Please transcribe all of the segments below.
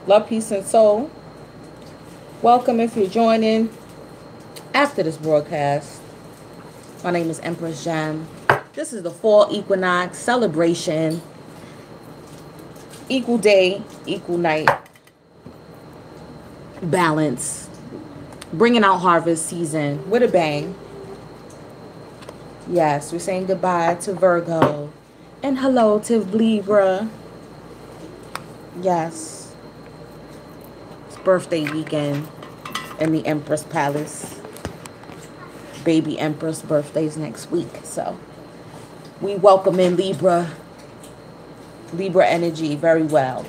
Love, peace, and soul. Welcome if you're joining after this broadcast. My name is Empress Jam. This is the fall equinox celebration. Equal day, equal night. Balance. Bringing out harvest season with a bang. Yes, we're saying goodbye to Virgo. And hello to Libra. Yes. It's birthday weekend in the Empress Palace. Baby Empress birthday's next week. So we welcome in Libra energy very well.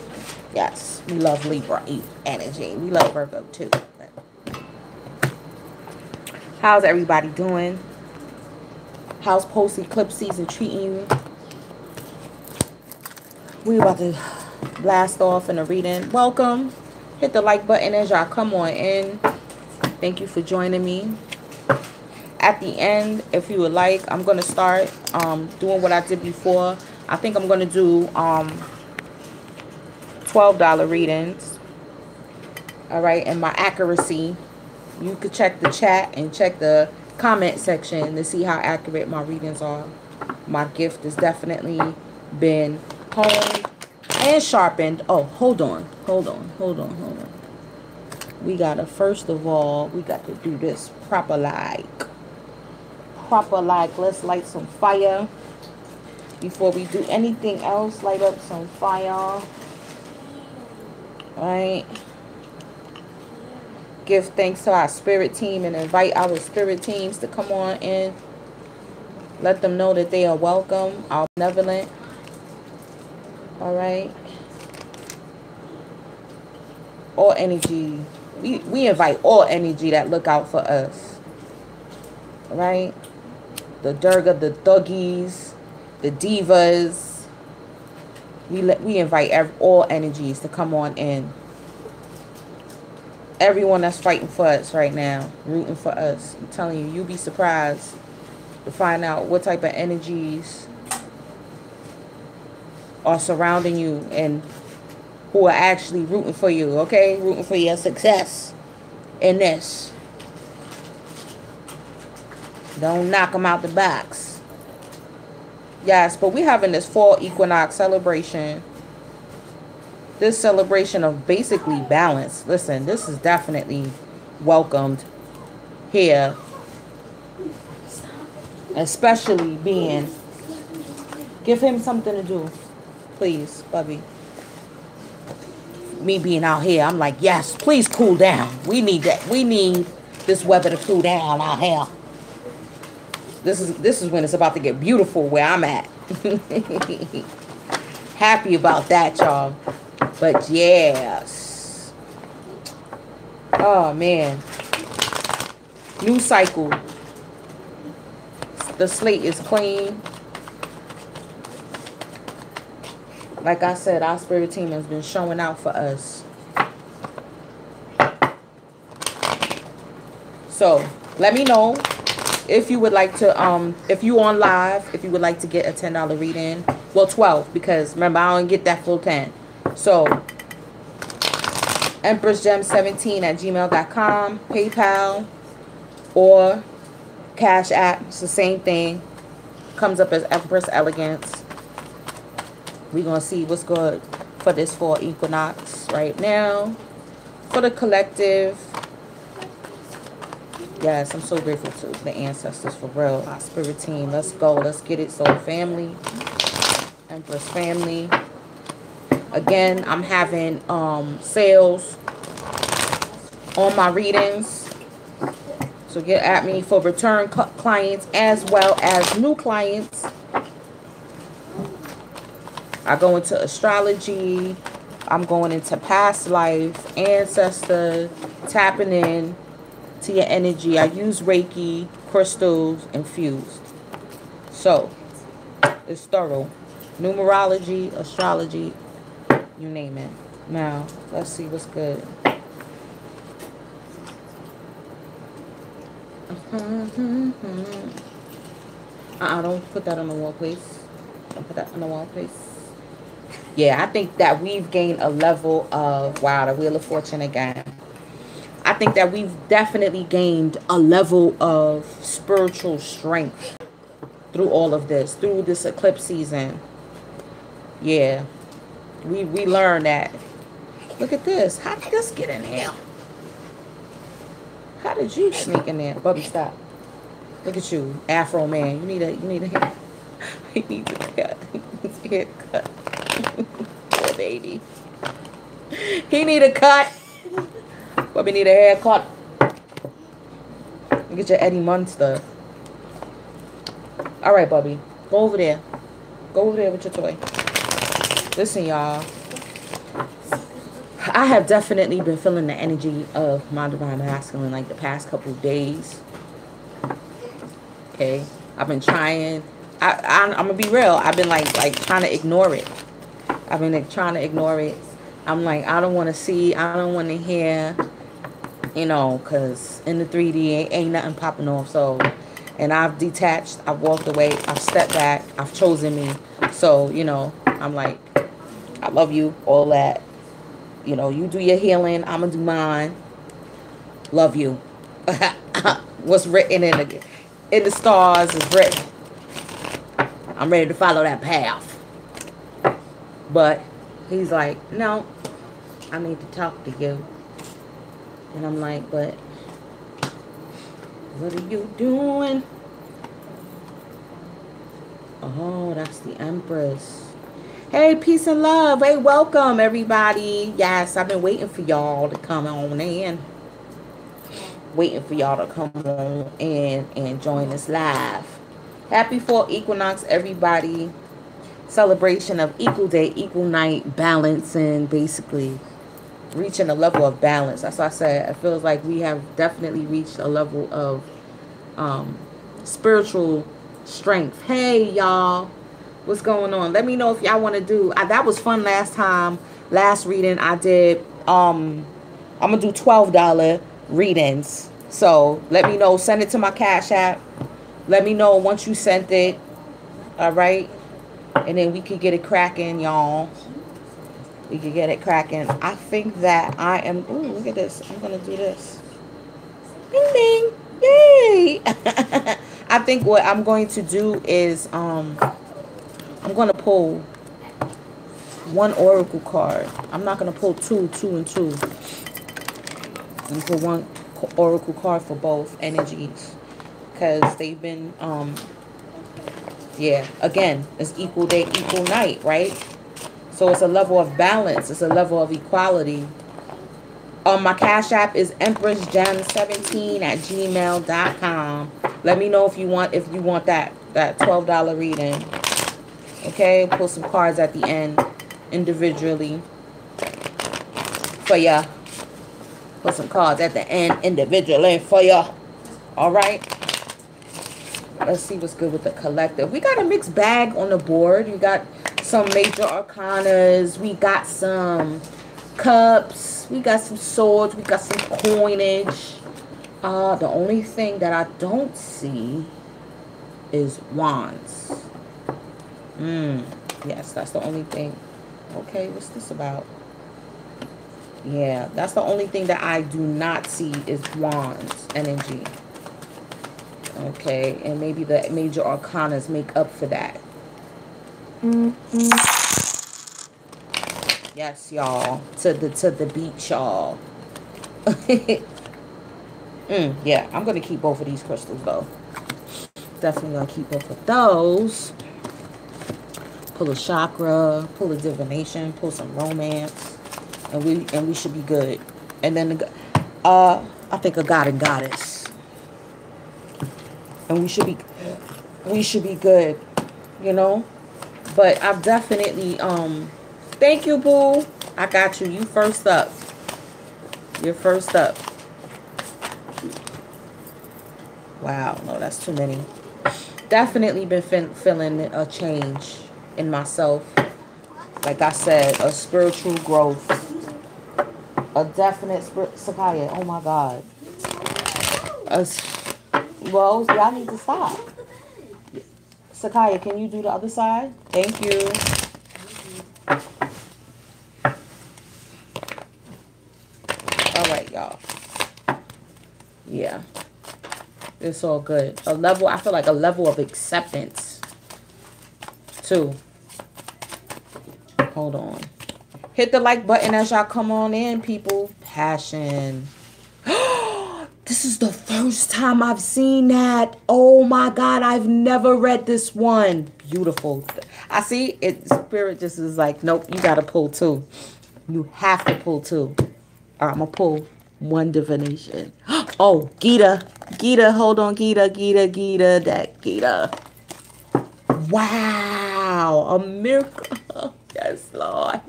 Yes, we love Libra energy. We love Virgo too. How's everybody doing? How's post-eclipse season treating you? We about to blast off in a reading. Welcome. Hit the like button as y'all come on in. Thank you for joining me. At the end, if you would like, I'm going to start doing what I did before. I think I'm going to do $12 readings. All right, and my accuracy. You could check the chat and check the comment section to see how accurate my readings are. My gift has definitely been honed and sharpened. Oh, hold on. We gotta, first of all, we got to do this proper like. Let's light some fire before we do anything else. Light up some fire. All right. Give thanks to our spirit team and invite our spirit teams to come on in. Let them know that they are welcome, are benevolent. All right. All energy. We invite all energy that look out for us. All right. The Durga, the Thuggies, the Divas. We invite all energies to come on in. Everyone that's fighting for us right now, rooting for us. I'm telling you, you'll be surprised to find out what type of energies are surrounding you and who are actually rooting for you, okay? Rooting for your success in this. Don't knock them out the box. Yes, but we're having this fall equinox celebration. This celebration of basically balance. Listen, this is definitely welcomed here. Especially being... Give him something to do. Please, Bubby. Me being out here, I'm like, yes, please cool down. We need that. We need this weather to cool down out here. This is when it's about to get beautiful where I'm at. Happy about that, y'all. But yes. Oh, man. New cycle. The slate is clean. Like I said, our spirit team has been showing out for us. So, let me know if you would like to, if you on live, if you would like to get a $10 reading. Well, 12, because remember, I don't get that full 10. So, EmpressGem17@gmail.com, PayPal, or Cash App. It's the same thing. Comes up as Empress Elegance. We're going to see what's good for this fall equinox right now. For the collective. Yes, I'm so grateful to the ancestors for real. Our spirit team. Let's go. Let's get it. So, family. Empress family. Again, I'm having sales on my readings. So get at me for return clients as well as new clients. I go into astrology. I'm going into past life, ancestor, tapping in to your energy. I use Reiki, crystals, infused. So it's thorough. Numerology, astrology, you name it. Now, let's see what's good. Don't put that on the wall, please. Don't put that on the wall, please. Yeah, I think that we've gained a level of, wow, the Wheel of Fortune again. I think that we've definitely gained a level of spiritual strength through all of this, through this eclipse season. Yeah, we learned that. Look at this. How did this get in here? How did you sneak in there? Bubby, stop. Look at you, Afro man. You need a hair. He needs a cut. He needs a haircut. Poor baby. He need a cut. Bubby need a haircut. Look at your Eddie Munster. All right, Bubby. Go over there. Go over there with your toy. Listen, y'all. I have definitely been feeling the energy of my divine masculine like the past couple of days. Okay, I've been trying. I'm gonna be real. I've been like trying to ignore it. I've been like, trying to ignore it. I'm like, I don't want to see. I don't want to hear. You know, cause in the 3D ain't nothing popping off. So, and I've detached. I've walked away. I've stepped back. I've chosen me. So, you know, I'm like, I love you. All that. You know, you do your healing. I'm going to do mine. Love you. What's written in the stars is written. I'm ready to follow that path. But he's like, no, I need to talk to you. And I'm like, but what are you doing? Oh, that's the Empress. Hey, peace and love. Hey, welcome, everybody. Yes, I've been waiting for y'all to come on in. Waiting for y'all to come on in and join us live. Happy fall equinox, everybody. Celebration of equal day, equal night, balancing, basically. Reaching a level of balance. That's what I said. It feels like we have definitely reached a level of spiritual strength. Hey, y'all. What's going on? Let me know if y'all want to do. That was fun last time. Last reading I did. I'm gonna do $12 readings. So let me know. Send it to my Cash App. Let me know once you sent it. All right, and then we could get it cracking, y'all. We could get it cracking. I think that I am. Ooh, look at this. I'm gonna do this. Ding ding. Yay! I think what I'm going to do is I'm going to pull one oracle card. I'm not going to pull two and two. I'm pull one oracle card for both energies. Because they've been, yeah, again, it's equal day, equal night, right? So it's a level of balance. It's a level of equality. My Cash App is empressgem17@gmail.com. Let me know if you want that $12 reading. Okay, pull some cards at the end individually for ya. Pull some cards at the end individually for ya. All right. Let's see what's good with the collective. We got a mixed bag on the board. We got some major arcanas. We got some cups. We got some swords. We got some coinage. The only thing that I don't see is wands. Yes, that's the only thing. Okay, what's this about? Yeah, that's the only thing that I do not see is wands energy. Okay, and maybe the major arcanas make up for that. Yes, y'all. To the beach, y'all. Yeah, I'm gonna keep both of these crystals though. Definitely gonna keep both of those. Pull a chakra, pull a divination, pull some romance, and we should be good. And then I think a god and goddess, and we should be good, you know. But I've definitely thank you, boo. I got you. You first up. You're first up. Wow, no, that's too many. Definitely been feeling a change in myself. Like I said, a spiritual growth. A definite Sakaya, oh my God. Well, y'all need to stop. Sakaya, can you do the other side? Thank you. It's all good. A level, I feel like a level of acceptance, too. Hold on. Hit the like button as y'all come on in, people. Passion. This is the first time I've seen that. Oh my God, I've never read this one. Beautiful. I see it. Spirit just is like, nope, you got to pull two. You have to pull two. All right, I'm going to pull one divination. Oh, Gita. Gita, hold on, Gita, that Gita. Wow, a miracle. Yes, Lord.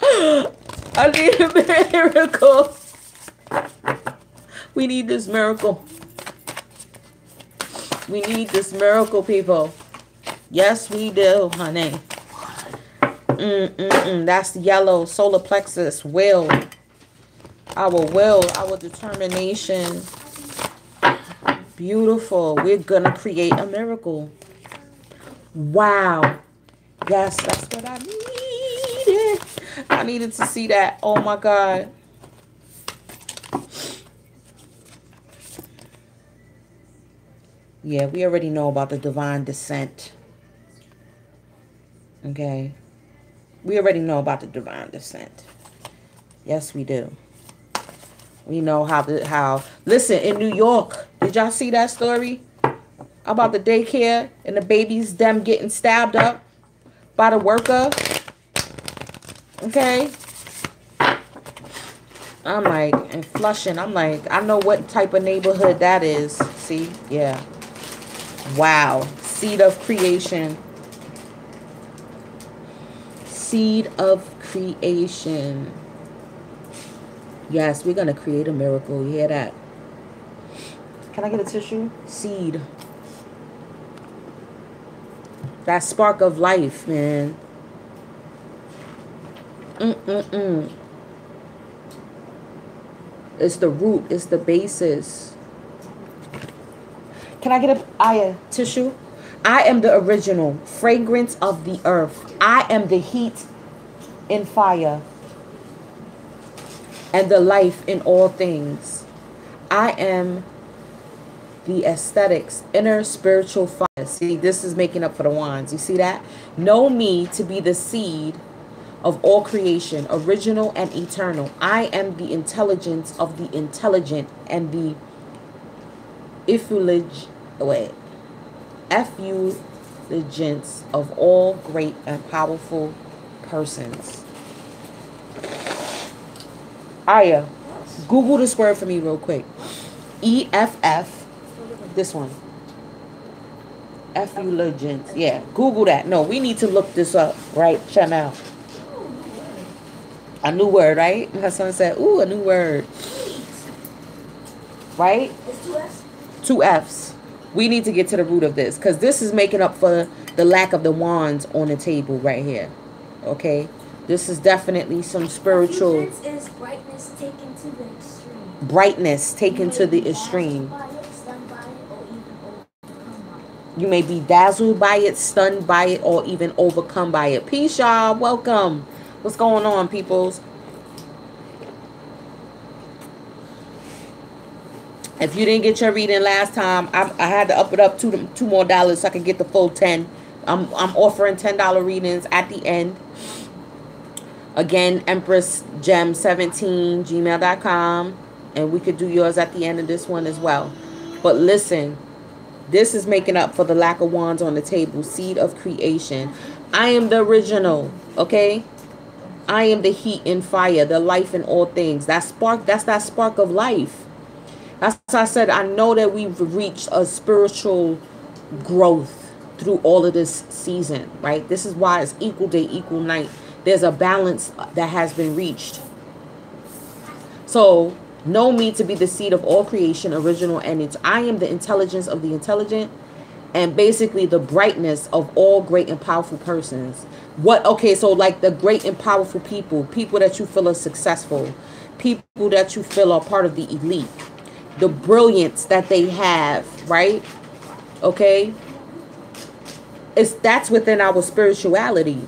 I need a miracle. We need this miracle. We need this miracle, people. Yes, we do, honey. That's yellow. Solar plexus. Will. Our determination. Beautiful. We're going to create a miracle. Wow. Yes, that's what I needed. I needed to see that. Oh, my God. Yeah, we already know about the divine descent. Okay. We already know about the divine descent. Yes, we do. We know how. Listen, in New York, did y'all see that story about the daycare and the babies, them getting stabbed up by the worker? Okay. I'm like, in Flushing, I'm like, I know what type of neighborhood that is. See? Yeah. Wow. Seed of creation. Seed of creation. Yes, we're going to create a miracle. You hear that? Can I get a tissue? Seed. That spark of life, man. It's the root. It's the basis. Can I get a tissue? I am the original fragrance of the earth. I am the heat in fire and the life in all things. I am the aesthetics, inner spiritual fire. See, this is making up for the wands. You see that? Know me to be the seed of all creation, original and eternal. I am the intelligence of the intelligent and the effulgence of all great and powerful persons. Aya, Google this word for me real quick. EFF, this one. Effulgence. Yeah, Google that. No, we need to look this up, right, Chanel? A new word, right? My son said, ooh, a new word. Right? It's two F's? Two F's. We need to get to the root of this, because this is making up for the lack of the wands on the table right here. Okay? This is definitely some spiritual... Effulgence is brightness taken to the extreme. Brightness taken to the extreme. You may be dazzled by it, stunned by it, or even overcome by it. Peace, y'all. Welcome. What's going on, peoples? If you didn't get your reading last time, I had to up it up $2 more so I could get the full 10. I'm offering $10 readings at the end. Again, EmpressGem17 and we could do yours at the end of this one as well. But listen, this is making up for the lack of wands on the table. Seed of creation. I am the original, okay? I am the heat and fire, the life in all things. That spark, that's that spark of life. That's why I said, I know that we've reached a spiritual growth through all of this season, right? This is why it's equal day, equal night. There's a balance that has been reached. So, know me to be the seed of all creation, original, and I am the intelligence of the intelligent, and basically the brightness of all great and powerful persons. Okay, so like the great and powerful people that you feel are successful, people that you feel are part of the elite, the brilliance that they have, right? Okay, that's within our spirituality.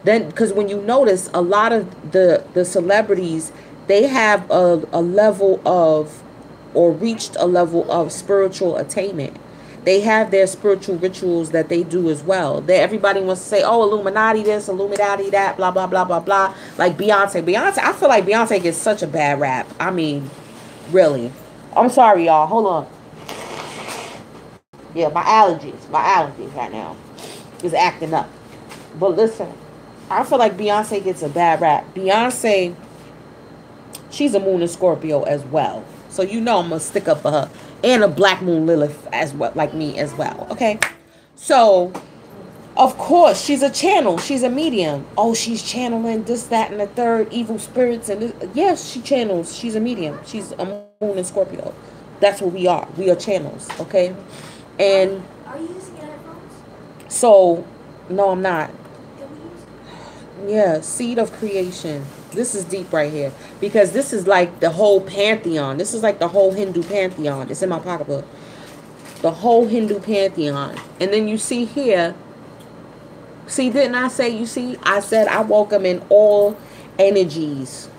Then, because when you notice, a lot of the celebrities, they have a level of or reached a level of spiritual attainment. They have their spiritual rituals that they do as well. Everybody wants to say, oh, Illuminati this, Illuminati that, blah, blah, blah, blah, blah. Like Beyonce. I feel like Beyonce gets such a bad rap. I mean, really. I'm sorry, y'all. Hold on. Yeah, my allergies right now is acting up. But listen, I feel like Beyonce gets a bad rap. Beyonce, she's a moon in Scorpio as well. So you know I'm going to stick up for her. And a black moon Lilith as well, like me as well. Okay? So, of course, she's a channel. She's a medium. Oh, she's channeling this, that, and the third, evil spirits. And this. Yes, she channels. She's a medium. She's a moon in Scorpio. That's what we are. We are channels. Okay? And are you using headphones? So, no, I'm not. Yeah, seed of creation. This is deep right here. Because this is like the whole pantheon. This is like the whole Hindu pantheon. It's in my pocketbook. The whole Hindu pantheon. And then you see here. See, didn't I say, you see, I said I welcome in all energies.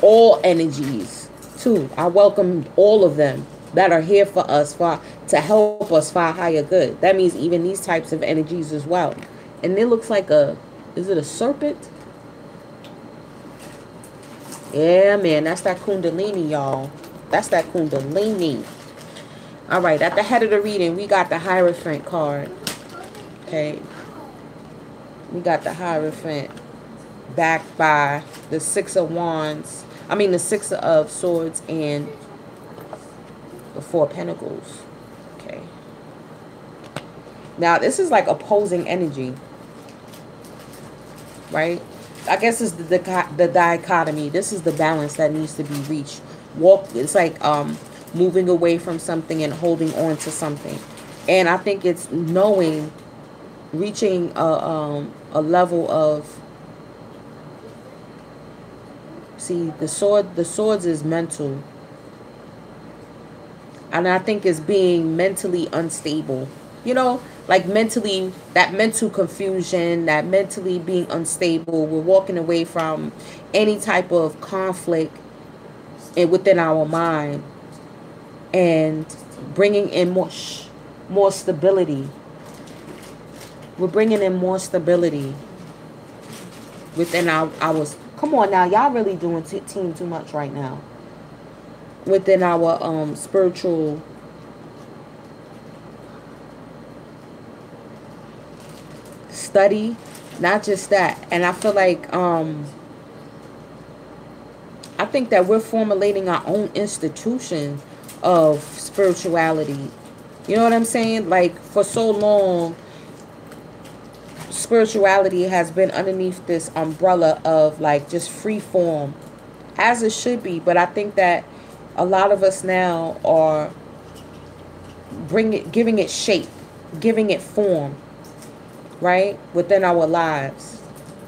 All energies, too. I welcome all of them that are here for us, to help us for our higher good. That means even these types of energies as well. And it looks like is it a serpent? Yeah, man, that's that Kundalini, y'all. That's that Kundalini. All right, at the head of the reading, we got the Hierophant card. Okay. We got the Hierophant backed by the Six of Wands. I mean, the Six of Swords and the Four of Pentacles. Okay. Now, this is like opposing energy. Right? I guess it's the dichotomy. This is the balance that needs to be reached. It's like moving away from something and holding on to something. And I think it's reaching a level of, see, the swords is mental. And I think it's being mentally unstable. You know, like mentally, that mental confusion, that mentally being unstable. We're walking away from any type of conflict within our mind and bringing in more stability. We're bringing in more stability within our come on now, y'all really doing team too much right now. Within our spiritual study, not just that. And I feel like I think that we're formulating our own institution of spirituality. You know what I'm saying? Like, for so long, spirituality has been underneath this umbrella of like just free form, as it should be. But I think that a lot of us now are giving it shape, giving it form, right, within our lives.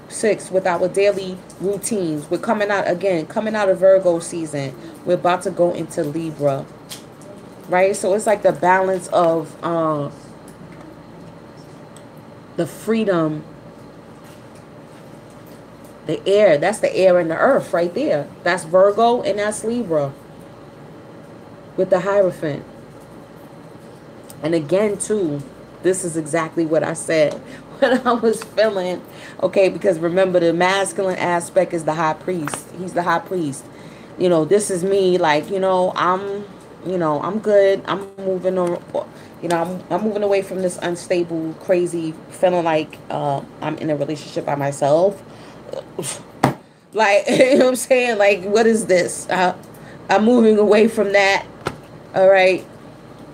6, with our daily routines. We're coming out of Virgo season. We're about to go into Libra, right? So it's like the balance of the freedom, the air. That's the air and the earth right there. That's Virgo and that's Libra with the Hierophant. And again, too, this is exactly what I said when I was feeling, okay, because remember, the masculine aspect is the high priest. He's the high priest. You know, this is me, like, I'm good. I'm moving on. I'm moving away from this unstable, crazy feeling like I'm in a relationship by myself. Like, you know what I'm saying? Like, what is this? I'm moving away from that. All right.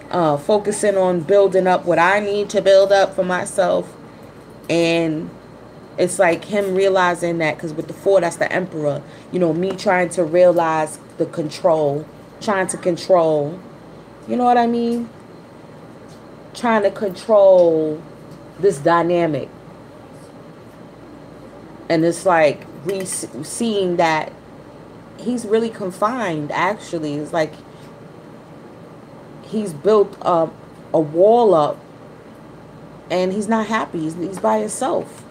Focusing on building up what I need to build up for myself. And it's like him realizing that, because with the 4, that's the Emperor. Me trying to realize the control. Trying to control. You know what I mean? Trying to control this dynamic. And it's like seeing that he's really confined, actually. It's like he's built a wall up and he's not happy. He's by himself.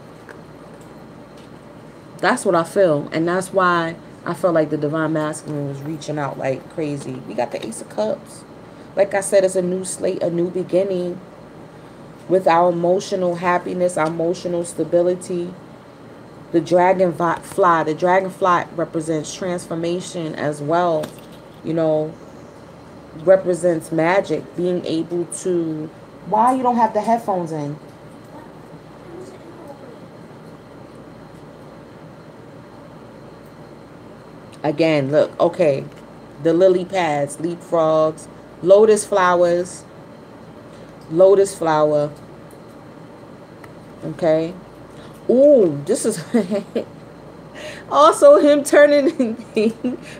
That's what I feel. And that's why I felt like the divine masculine was reaching out like crazy. We got the Ace of Cups. Like I said, it's a new slate, a new beginning with our emotional happiness, our emotional stability. The dragonfly. The dragonfly represents transformation as well. You know, represents magic, being able to. Why you don't have the headphones in? Again, look, okay. The lily pads, leapfrogs, lotus flowers, lotus flower. Okay. Ooh, this is also him turning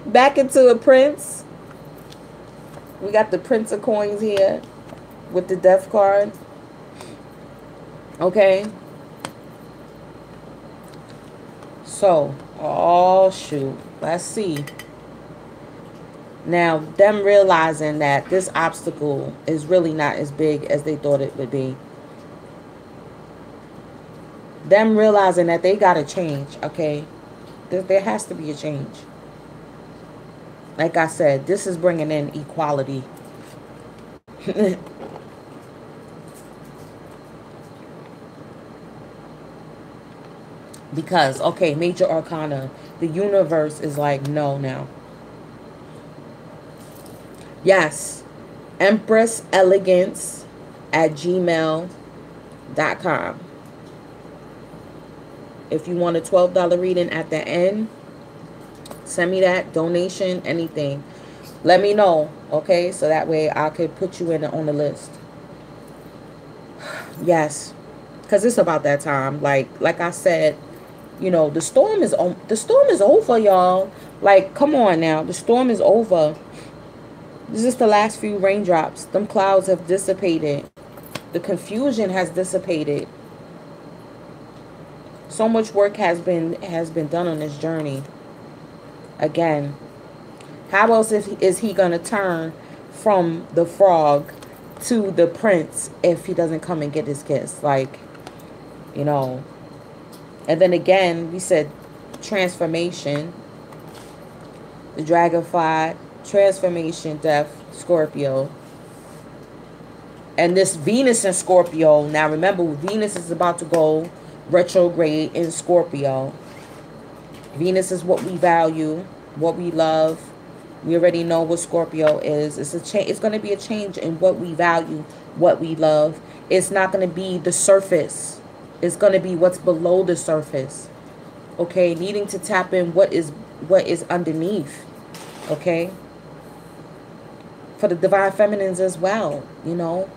back into a prince. We got the Prince of Coins here with the Death card. Okay. So, oh shoot. Let's see. Now, them realizing that this obstacle is really not as big as they thought it would be. Them realizing that they got to change, okay? There has to be a change. Like I said, this is bringing in equality. Because, okay, major arcana. The universe is like, no now. Yes. Empress Elegance at gmail.com. If you want a $12 reading at the end, send me that donation, anything. Let me know, okay? So that way I could put you in on the list. Yes, because it's about that time. Like I said, you know, the storm is over, y'all. Like, come on now, the storm is over. This is the last few raindrops. Them clouds have dissipated. The confusion has dissipated. So much work has been done on this journey. Again, how else is he gonna turn from the frog to the prince if he doesn't come and get his kiss? Like, you know. And then again, we said transformation. The dragonfly, transformation, death, Scorpio. And this Venus in Scorpio. Now remember, Venus is about to go retrograde in Scorpio. Venus is what we value, what we love. We already know what Scorpio is. It's going to be a change in what we value, what we love. It's not going to be the surface. It's going to be what's below the surface. Okay, needing to tap in what is underneath. Okay, for the divine feminines as well, you know,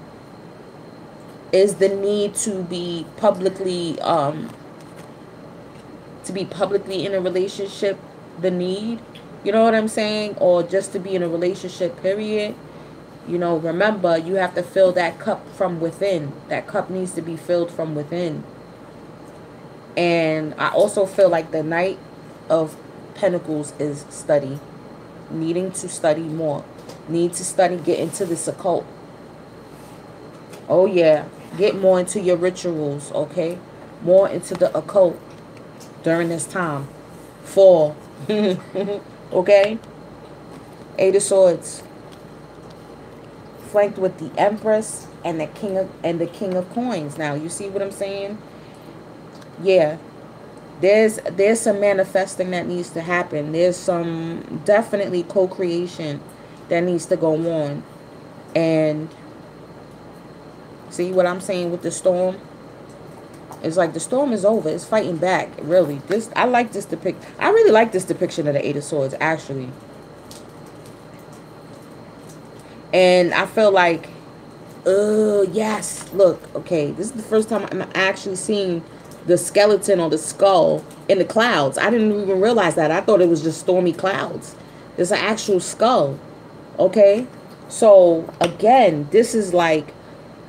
is the need to be publicly in a relationship the need, you know what I'm saying, or just to be in a relationship, period. You know, remember, you have to fill that cup from within. That cup needs to be filled from within. And I also feel like the Knight of Pentacles is study. Needing to study more. Need to study, get into this occult. Oh yeah, get more into your rituals, okay? More into the occult during this time. Fall. Okay? Eight of Swords. Flanked with the Empress and the King of Coins. Now, you see what I'm saying? Yeah. There's some manifesting that needs to happen. There's some definitely co-creation that needs to go on. And see what I'm saying with the storm? It's like the storm is over. It's fighting back, really. I like this depiction. I really like this depiction of the Eight of Swords, actually. And I feel like, yes, look, okay, this is the first time I'm actually seeing the skeleton or the skull in the clouds. I didn't even realize that. I thought it was just stormy clouds. There's an actual skull, okay? So, again, this is like,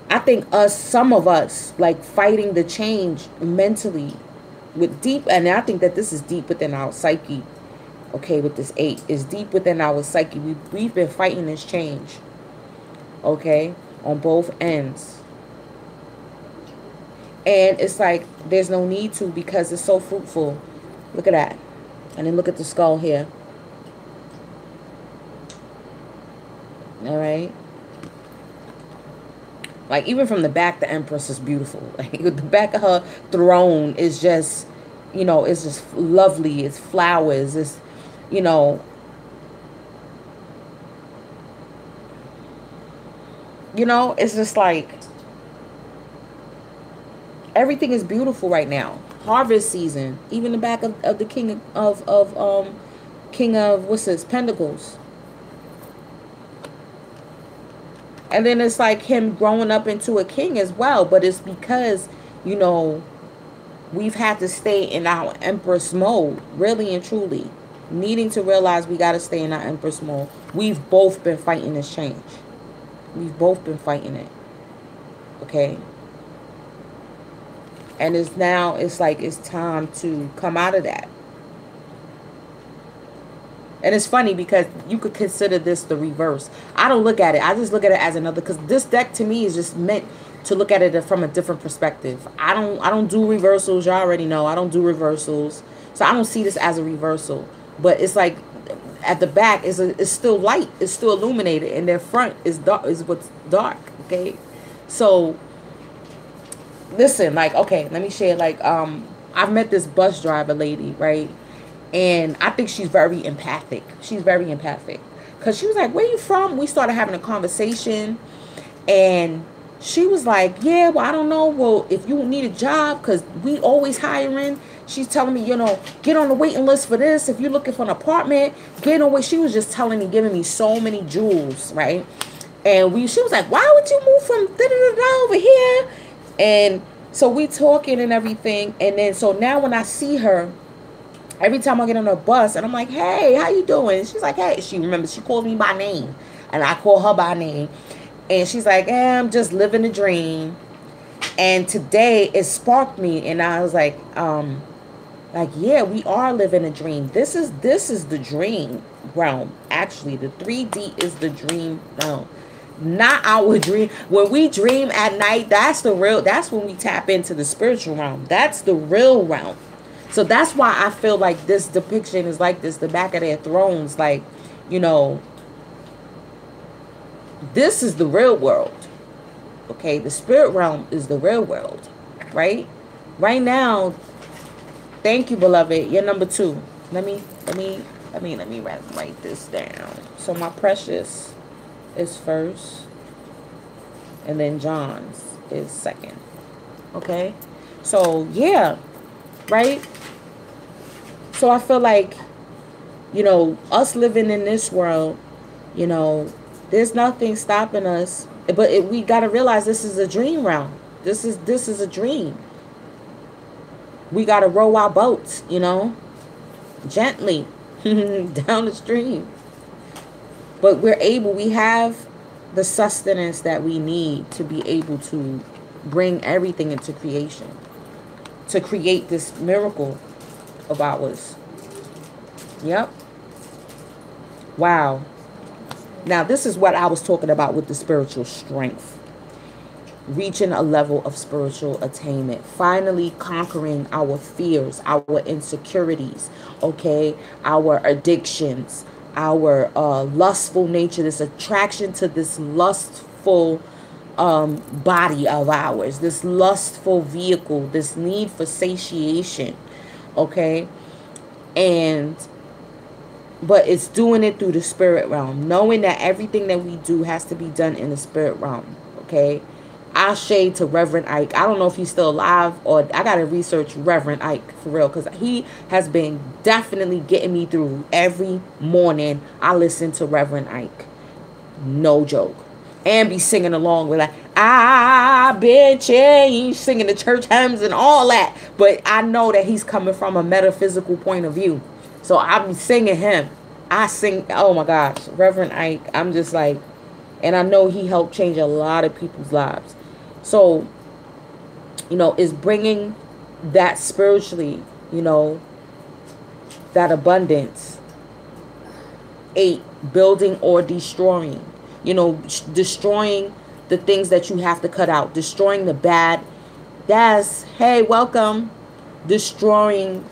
I think some of us, like fighting the change mentally with deep, and I think that this is deep within our psyche, okay, with this 8. It's deep within our psyche. We've been fighting this change, okay, on both ends. And it's like, there's no need to, because it's so fruitful. Look at that. And then look at the skull here. All right. Like, even from the back, the Empress is beautiful. Like, the back of her throne is just, you know, it's just lovely. It's flowers. It's, you know, it's just like, everything is beautiful right now. Harvest season. Even the back of the king of what's this, Pentacles. And then it's like him growing up into a king as well. But it's because, you know, we've had to stay in our Empress mode, really and truly. Needing to realize we got to stay in our Empress mode. We've both been fighting this change. We've both been fighting it. Okay? And it's now, it's like it's time to come out of that. And it's funny because you could consider this the reverse. I don't look at it. I just look at it as another, because this deck to me is just meant to look at it from a different perspective. I don't do reversals. Y'all already know I don't do reversals. So I don't see this as a reversal. But it's like at the back it's still light. It's still illuminated. And their front is dark, is what's dark. Okay. So listen, like, okay, let me share, like, I've met this bus driver lady, right? And I think she's very empathic. She's very empathic. Because she was like, where you from? We started having a conversation. And she was like, yeah, well, I don't know. Well, if you need a job, because we always hiring. She's telling me, you know, get on the waiting list for this. If you're looking for an apartment, get on. She was just telling me, giving me so many jewels, right? And she was like, why would you move from da-da-da-da over here? And so we talking and everything. And then, so now when I see her, every time I get on a bus and I'm like, hey, how you doing? She's like, hey, she remembers, she called me by name and I call her by name. And she's like, I'm just living a dream. And today it sparked me. And I was like, yeah, we are living a dream. This is the dream realm. Actually, the 3D is the dream realm. Not our dream. When we dream at night, that's when we tap into the spiritual realm. That's the real realm. So that's why I feel like this depiction is like this, the back of their thrones, like, you know, this is the real world. Okay, the spirit realm is the real world, right? Right now, thank you, beloved. You're number 2. Let me write this down. So my precious is first, and then John's is second. Okay, so yeah, right. So I feel like, you know, us living in this world, you know, there's nothing stopping us. But we got to realize this is a dream realm. This is a dream. We got to row our boats, you know, gently down the stream. But we have the sustenance that we need to be able to bring everything into creation, to create this miracle of ours. Yep. Wow. Now, this is what I was talking about with the spiritual strength. Reaching a level of spiritual attainment. Finally conquering our fears, our insecurities, okay? Our addictions, our lustful nature, this attraction to this lustful body of ours, this lustful vehicle, this need for satiation, okay? But it's doing it through the spirit realm, knowing that everything that we do has to be done in the spirit realm, okay? I shade to Reverend Ike. I don't know if he's still alive, or I got to research Reverend Ike for real, because he has been definitely getting me through. Every morning I listen to Reverend Ike. No joke. And be singing along with, like, I've been changed, singing the church hymns and all that. But I know that he's coming from a metaphysical point of view. So I'm singing him. I sing, oh my gosh, Reverend Ike. I'm just like, and I know he helped change a lot of people's lives. So, you know, it's bringing that spiritually, you know, that abundance. 8, building or destroying. You know, destroying the things that you have to cut out. Destroying the bad. That's, hey, welcome. Destroying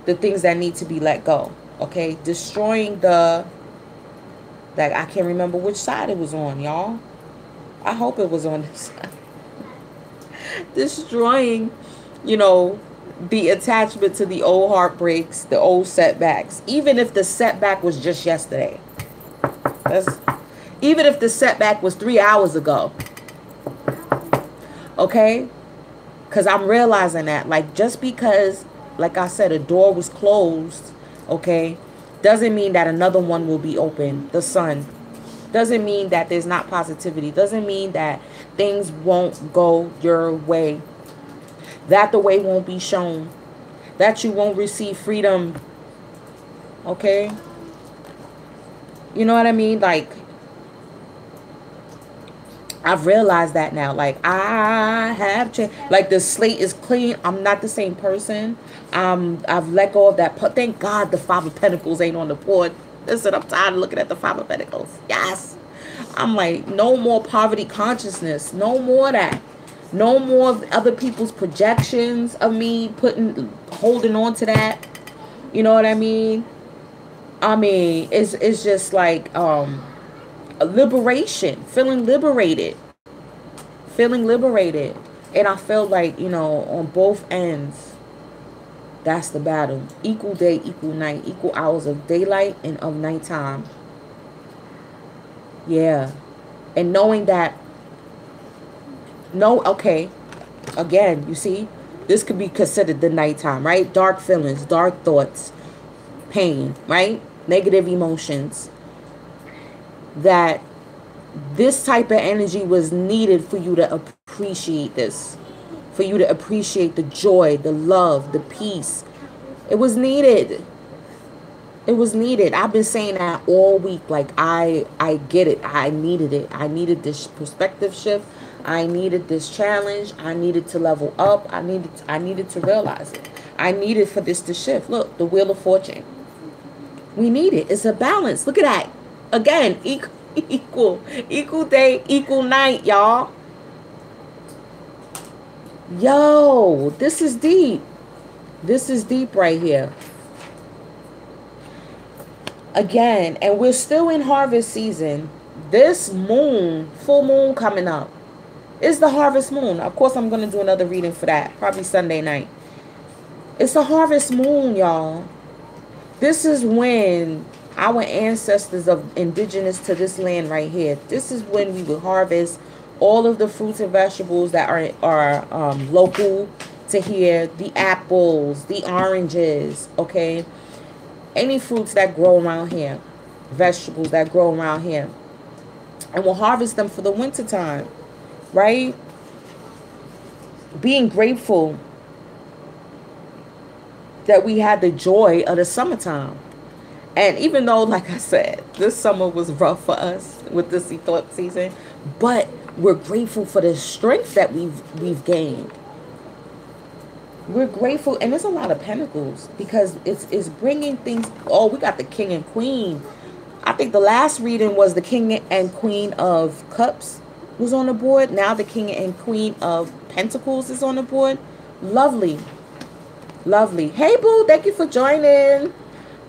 the things that need to be let go. Okay, destroying the, that I can't remember which side it was on, y'all. I hope it was on this side. Destroying, you know, the attachment to the old heartbreaks, the old setbacks, even if the setback was just yesterday. That's, even if the setback was 3 hours ago. Okay? Because I'm realizing that, like, just because, like I said, a door was closed, okay, doesn't mean that another one will be open. The sun. Doesn't mean that there's not positivity. Doesn't mean that things won't go your way. That the way won't be shown. That you won't receive freedom. Okay? You know what I mean? Like, I've realized that now. Like, I have changed. Like, the slate is clean. I'm not the same person. I've let go of that. Thank God the Five of Pentacles ain't on the board. Listen, I'm tired of looking at the Five of Pentacles. Yes. I'm like, no more poverty consciousness. No more of that. No more of other people's projections of me holding on to that. You know what I mean? I mean, it's just like a liberation. Feeling liberated. Feeling liberated. And I feel like, you know, on both ends, that's the battle. Equal day, equal night. Equal hours of daylight and of nighttime. Yeah. And knowing that, no, okay, again, you see, this could be considered the nighttime, right? Dark feelings, dark thoughts, pain, right? Negative emotions. That this type of energy was needed for you to appreciate this. For you to appreciate the joy, the love, the peace. It was needed. It was needed. I've been saying that all week. Like, I get it. I needed it. I needed this perspective shift. I needed this challenge. I needed to level up. I needed to realize it. I needed for this to shift. Look, the Wheel of Fortune. We need it. It's a balance. Look at that. Again, equal day, equal night, y'all. Yo, this is deep. This is deep right here. Again, and we're still in harvest season. This moon, full moon coming up, is the harvest moon. Of course, I'm going to do another reading for that. Probably Sunday night. It's the harvest moon, y'all. This is when our ancestors of indigenous to this land right here, this is when we would harvest all of the fruits and vegetables that are local to here. The apples, the oranges, okay? Any fruits that grow around here, vegetables that grow around here, and we'll harvest them for the winter time, right? Being grateful that we had the joy of the summertime. And even though, like I said, this summer was rough for us with this eclipse season, but we're grateful for the strength that we've gained. We're grateful, and there's a lot of pentacles because it's bringing things. Oh, we got the King and Queen. I think the last reading was the King and Queen of Cups was on the board. Now the King and Queen of Pentacles is on the board. Lovely. Lovely. Hey, boo, thank you for joining.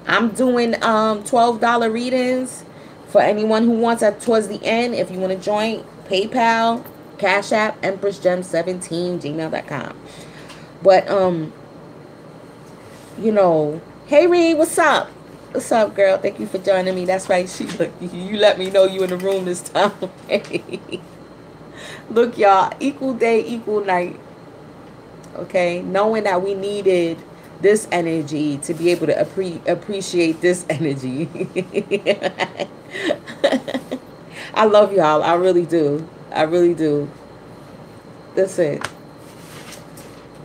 I'm doing $12 readings for anyone who wants that towards the end. If you want to join, PayPal, Cash App, EmpressGem17, gmail.com. But, you know, hey, Reed, what's up? What's up, girl? Thank you for joining me. That's right. You let me know you in the room this time. Look, y'all, equal day, equal night. Okay? Knowing that we needed this energy to be able to appreciate this energy. I love y'all. I really do. I really do. That's it.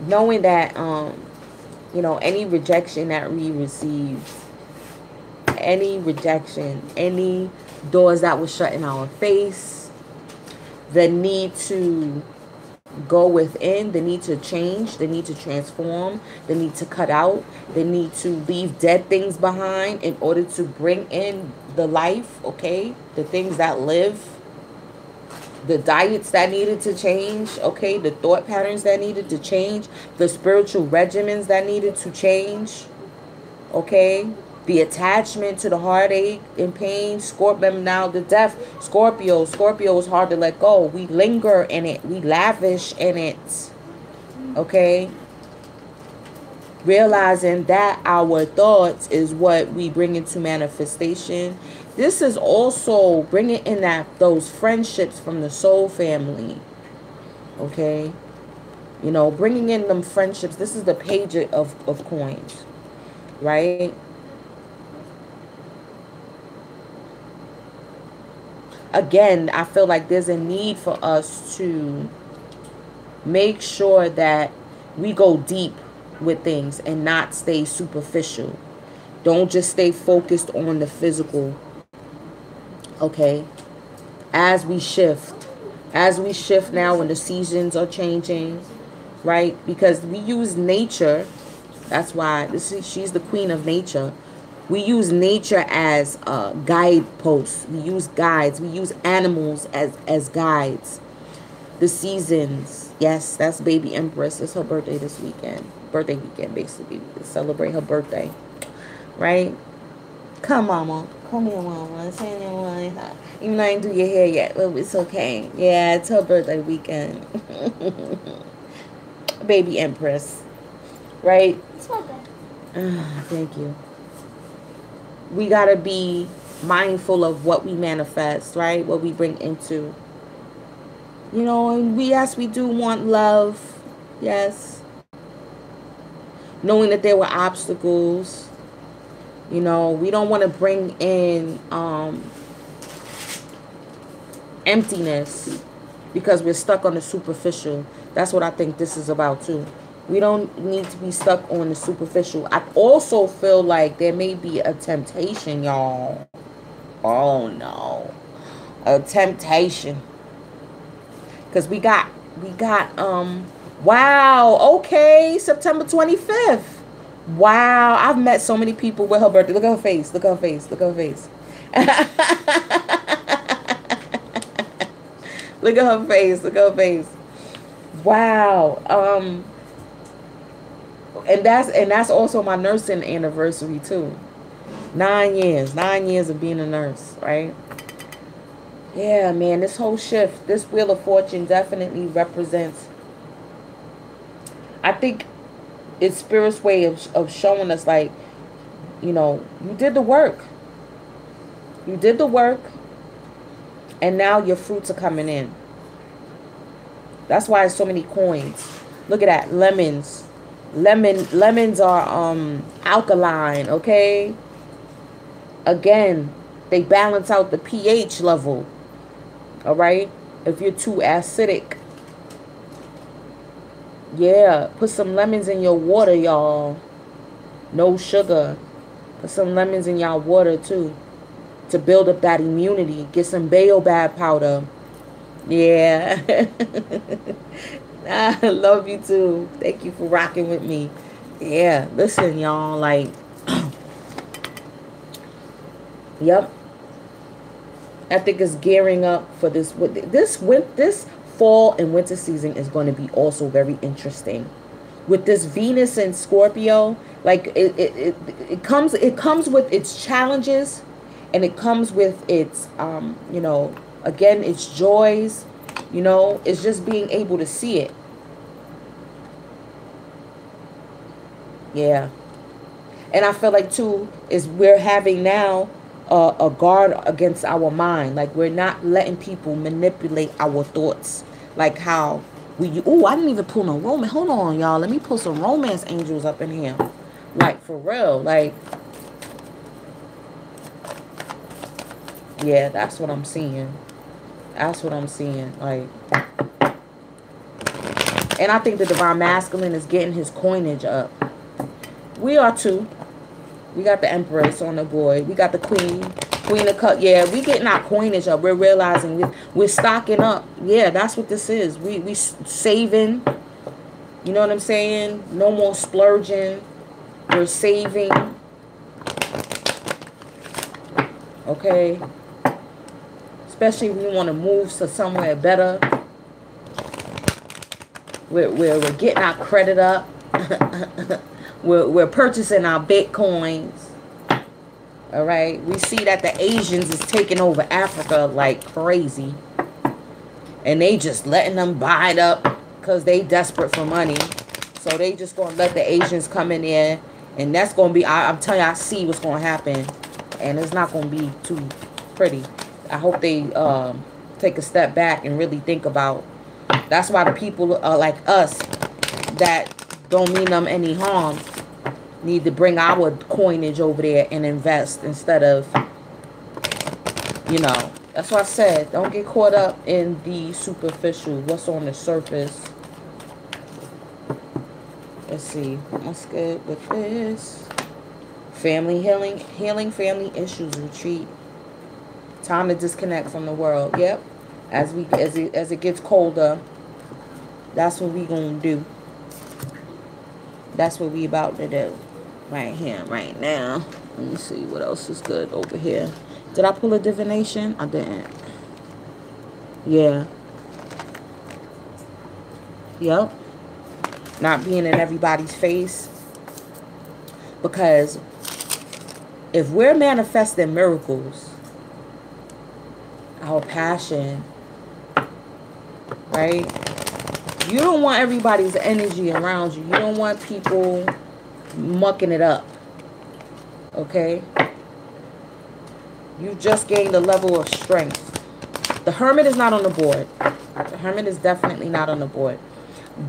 Knowing that, you know, any rejection that we receive, any rejection, any doors that were shut in our face, the need to go within, the need to change, the need to transform, the need to cut out, the need to leave dead things behind in order to bring in the life, okay? The things that live, the diets that needed to change, okay? The thought patterns that needed to change, the spiritual regimens that needed to change. Okay? The attachment to the heartache and pain. Scorpio, now the death. Scorpio. Scorpio is hard to let go. We linger in it. We lavish in it. Okay? Realizing that our thoughts is what we bring into manifestation. This is also bringing in those friendships from the soul family. Okay? You know, bringing in them friendships. This is the page of coins. Right? Again, I feel like there's a need for us to make sure that we go deep with things and not stay superficial. Don't just stay focused on the physical. Okay? As we shift now when the seasons are changing, right? Because we use nature. That's why she's the queen of nature. We use nature as guideposts. We use guides. We use animals as guides. The seasons. Yes, that's baby Empress. It's her birthday this weekend. Birthday weekend, basically. To celebrate her birthday. Right? Come, mama. Come here, mama. Even though I didn't do your hair yet, but it's okay. Yeah, it's her birthday weekend. Baby Empress. Right? It's my bad. Thank you. We got to be mindful of what we manifest, right? What we bring into. You know, and yes, we do want love. Yes. Knowing that there were obstacles. You know, we don't want to bring in emptiness because we're stuck on the superficial. That's what I think this is about too. We don't need to be stuck on the superficial. I also feel like there may be a temptation, y'all. Oh no. A temptation. Because we got wow, okay, September 25th. Wow, I've met so many people with her birthday. Look at her face. Look at her face. Look at her face. Look at her face. Look at her face. Wow. And that's also my nursing anniversary too. 9 years. 9 years of being a nurse, right? Yeah, man, this whole shift, this Wheel of Fortune definitely represents, I think, it's Spirit's way of showing us, like, you know, you did the work. You did the work. And now your fruits are coming in. That's why there's so many coins. Look at that. Lemons. Lemons are alkaline, okay? Again, they balance out the pH level. All right? If you're too acidic. Yeah, put some lemons in your water, y'all. No sugar. Put some lemons in y'all water too, to build up that immunity. Get some baobab powder. Yeah. I love you too. Thank you for rocking with me. Yeah, listen, y'all, like, yep. I think it's gearing up for this. This fall and winter season is going to be also very interesting. With this Venus and Scorpio, like it comes with its challenges, and it comes with its you know, again, its joys. You know, it's just being able to see it. Yeah. And I feel like too is we're having now a guard against our mind. Like, we're not letting people manipulate our thoughts. Like how we, oh, I didn't even pull no romance. Hold on, y'all. Let me pull some romance angels up in here. Like, for real. Like, yeah, that's what I'm seeing. That's what I'm seeing. Like, and I think the Divine Masculine is getting his coinage up. We are too. We got the Empress on the board. We got the Queen of Cups. Yeah, we getting our coinage up. We're realizing we're stocking up. Yeah, that's what this is. We saving. You know what I'm saying? No more splurging. We're saving. Okay. Especially if we want to move to somewhere better. We're getting our credit up. We're purchasing our Bitcoins. All right. We see that the Asians is taking over Africa like crazy. And they just letting them buy it up because they desperate for money. So they just going to let the Asians come in there. And that's going to be, I'm telling you, I see what's going to happen. And it's not going to be too pretty. I hope they take a step back and really think about. That's why the people like us that don't mean them any harm need to bring our coinage over there and invest instead of, you know. That's what I said. Don't get caught up in the superficial, what's on the surface. Let's see. What's good with this? Family healing family issues retreat. Time to disconnect from the world. Yep. As it gets colder, that's what we gonna do. That's what we about to do. Right here, right now. Let me see what else is good over here. Did I pull a divination? I didn't. Yeah. Yep. Not being in everybody's face. Because if we're manifesting miracles, our passion, right? You don't want everybody's energy around you. You don't want people mucking it up. Okay? You just gained a level of strength. The Hermit is not on the board. The Hermit is definitely not on the board.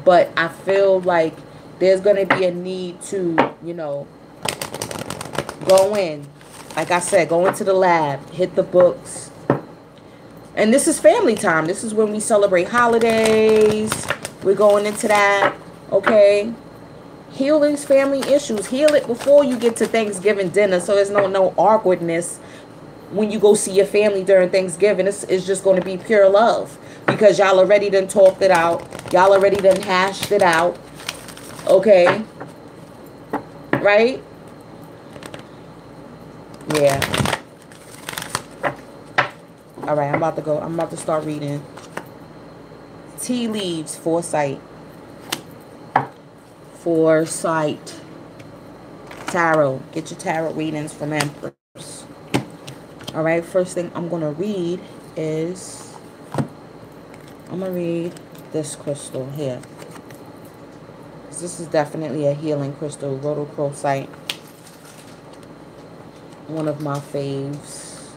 But I feel like there's going to be a need to, you know, go in. Like I said, go into the lab. Hit the books. And this is family time. This is when we celebrate holidays. We're going into that. Okay? Heal these family issues. Heal it before you get to Thanksgiving dinner. So there's no awkwardness. When you go see your family during Thanksgiving, it's just going to be pure love. Because y'all already done talked it out. Y'all already done hashed it out. Okay? Right? Yeah. Alright, I'm about to start reading. Tea leaves, foresight. Foresight. Tarot. Get your tarot readings from Empress. Alright, first thing I'm going to read is, I'm going to read this crystal here. This is definitely a healing crystal, rhodochrosite. One of my faves.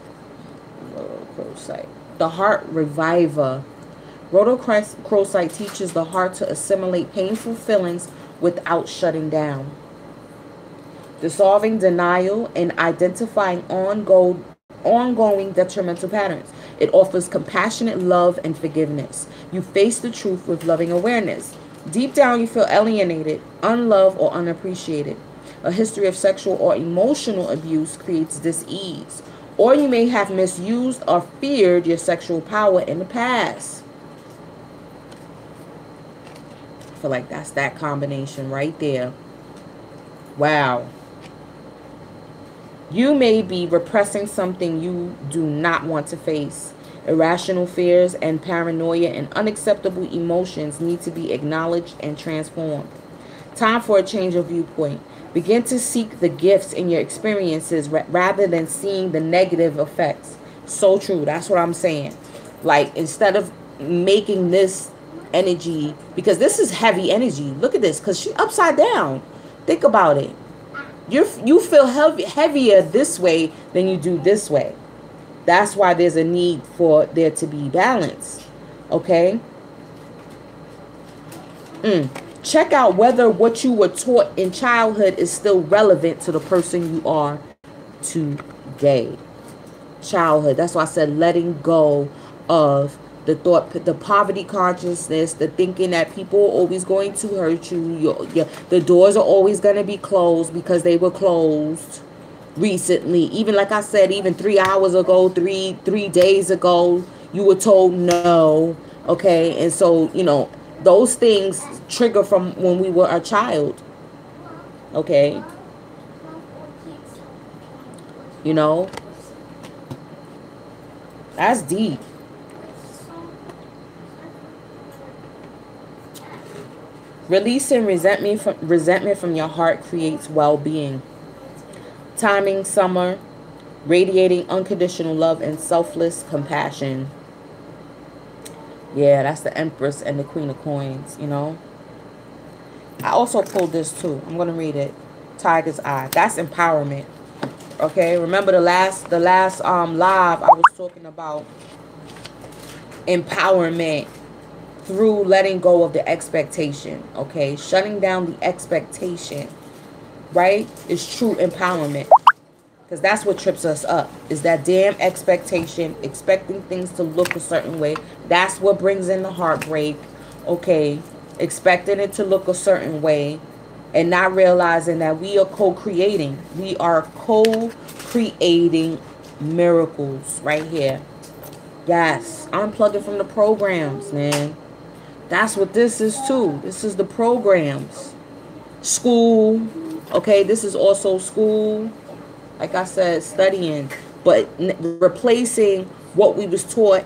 Rhodochrosite. The Heart Reviver. Rhodochrosite teaches the heart to assimilate painful feelings without shutting down. Dissolving denial and identifying ongoing detrimental patterns. It offers compassionate love and forgiveness. You face the truth with loving awareness. Deep down, you feel alienated, unloved, or unappreciated. A history of sexual or emotional abuse creates dis-ease. Or you may have misused or feared your sexual power in the past. I feel like that's that combination right there. Wow. You may be repressing something you do not want to face. Irrational fears and paranoia and unacceptable emotions need to be acknowledged and transformed. Time for a change of viewpoint. Begin to seek the gifts in your experiences rather than seeing the negative effects. So true. That's what I'm saying. Like, instead of making this energy, because this is heavy energy. Look at this, because she's upside down. Think about it. You feel heavier this way than you do this way. That's why there's a need for there to be balance. Okay? Check out whether what you were taught in childhood is still relevant to the person you are today. Childhood. That's why I said letting go of the thought, the poverty consciousness, the thinking that people are always going to hurt you. The doors are always going to be closed because they were closed recently. Even like I said, even 3 hours ago, three days ago, you were told no. Okay. And so, you know, those things trigger from when we were a child. Okay. You know, that's deep. Releasing resentment from your heart creates well-being. Timing summer, radiating unconditional love and selfless compassion. Yeah, that's the Empress and the Queen of Coins, you know. I also pulled this too. I'm going to read it. Tiger's Eye. That's empowerment. Okay, remember the last live I was talking about empowerment through letting go of the expectation. Okay, shutting down the expectation, right, is true empowerment. Because that's what trips us up, is that damn expectation, expecting things to look a certain way. That's what brings in the heartbreak. Okay, expecting it to look a certain way and not realizing that we are co-creating. We are co-creating miracles right here. Yes, unplugging from the programs, man. That's what this is too. This is the programs. School. Okay, this is also school. Like I said, studying. But replacing what we was taught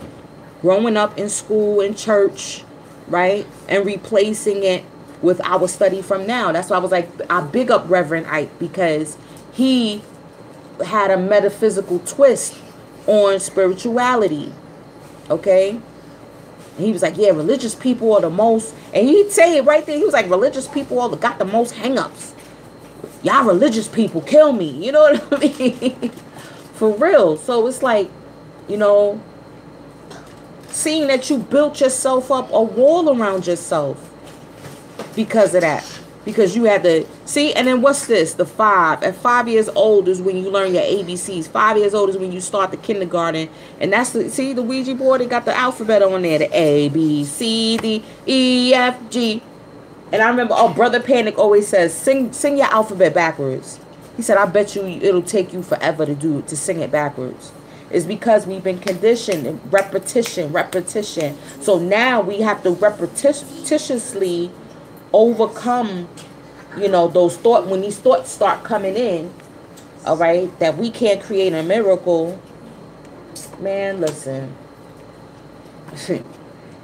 growing up in school and church, right? And replacing it with our study from now. That's why I was like, I big up Reverend Ike, because he had a metaphysical twist on spirituality. Okay? He was like, yeah, religious people are the most, and he'd say it right there. He was like, religious people got the most hang-ups. Y'all religious people kill me. You know what I mean? For real. So it's like, you know, seeing that you built yourself up a wall around yourself because of that. Because you had to see. And then what's this? The 5. At 5 years old is when you learn your ABCs. 5 years old is when you start the kindergarten. And that's the, see the Ouija board, it got the alphabet on there. The A, B, C, D, E, F, G. And I remember, oh, Brother Panic always says, sing your alphabet backwards. He said, I bet you it'll take you forever to sing it backwards. It's because we've been conditioned, repetition. So now we have to repetitiously overcome, you know, those thoughts. When these thoughts start coming in, all right, that we can't create a miracle. Man, listen.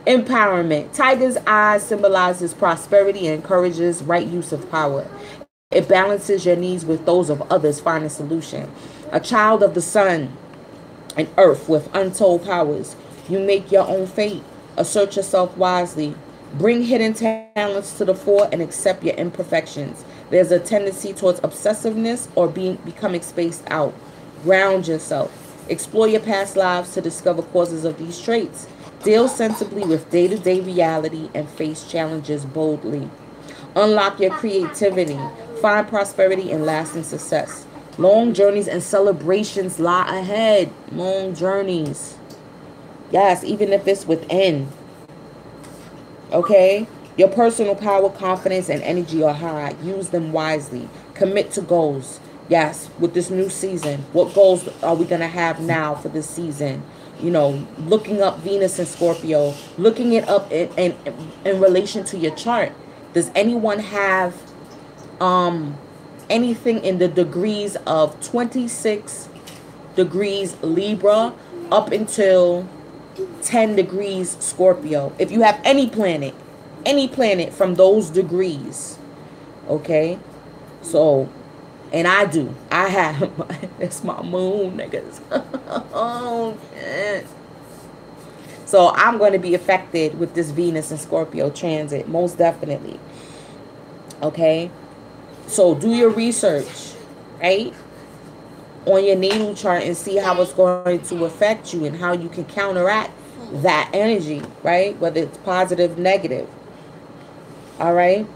Empowerment. Tiger's eye symbolizes prosperity and encourages right use of power. It balances your needs with those of others, finding solution. A child of the sun and earth with untold powers. You make your own fate. Assert yourself wisely. Bring hidden talents to the fore and accept your imperfections. There's a tendency towards obsessiveness or becoming spaced out. Ground yourself. Explore your past lives to discover causes of these traits. Deal sensibly with day-to-day reality and face challenges boldly. Unlock your creativity. Find prosperity and lasting success. Long journeys and celebrations lie ahead. Long journeys. Yes, even if it's within. Okay? Your personal power, confidence, and energy are high. Use them wisely. Commit to goals. Yes, with this new season. What goals are we going to have now for this season? You know, looking up Venus and Scorpio, looking it up in relation to your chart. Does anyone have anything in the degrees of 26 degrees Libra up until 10 degrees Scorpio? If you have any planet from those degrees, okay? So, and I do. I have, it's my moon, niggas. Oh, shit. So I'm going to be affected with this Venus and Scorpio transit, most definitely. Okay? So do your research, right? On your natal chart and see how it's going to affect you and how you can counteract that energy, right? Whether it's positive, negative. All right?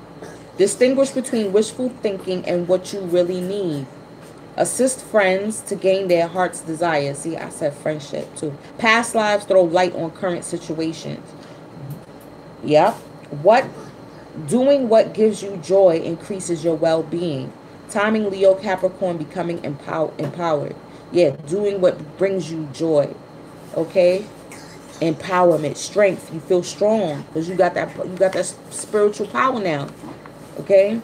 Distinguish between wishful thinking and what you really need. Assist friends to gain their heart's desire. See, I said friendship too. Past lives throw light on current situations. Yep. Doing what gives you joy increases your well-being. Timing Leo Capricorn, becoming empowered. Yeah, doing what brings you joy. Okay? Empowerment, strength. You feel strong because you got that spiritual power now. Okay?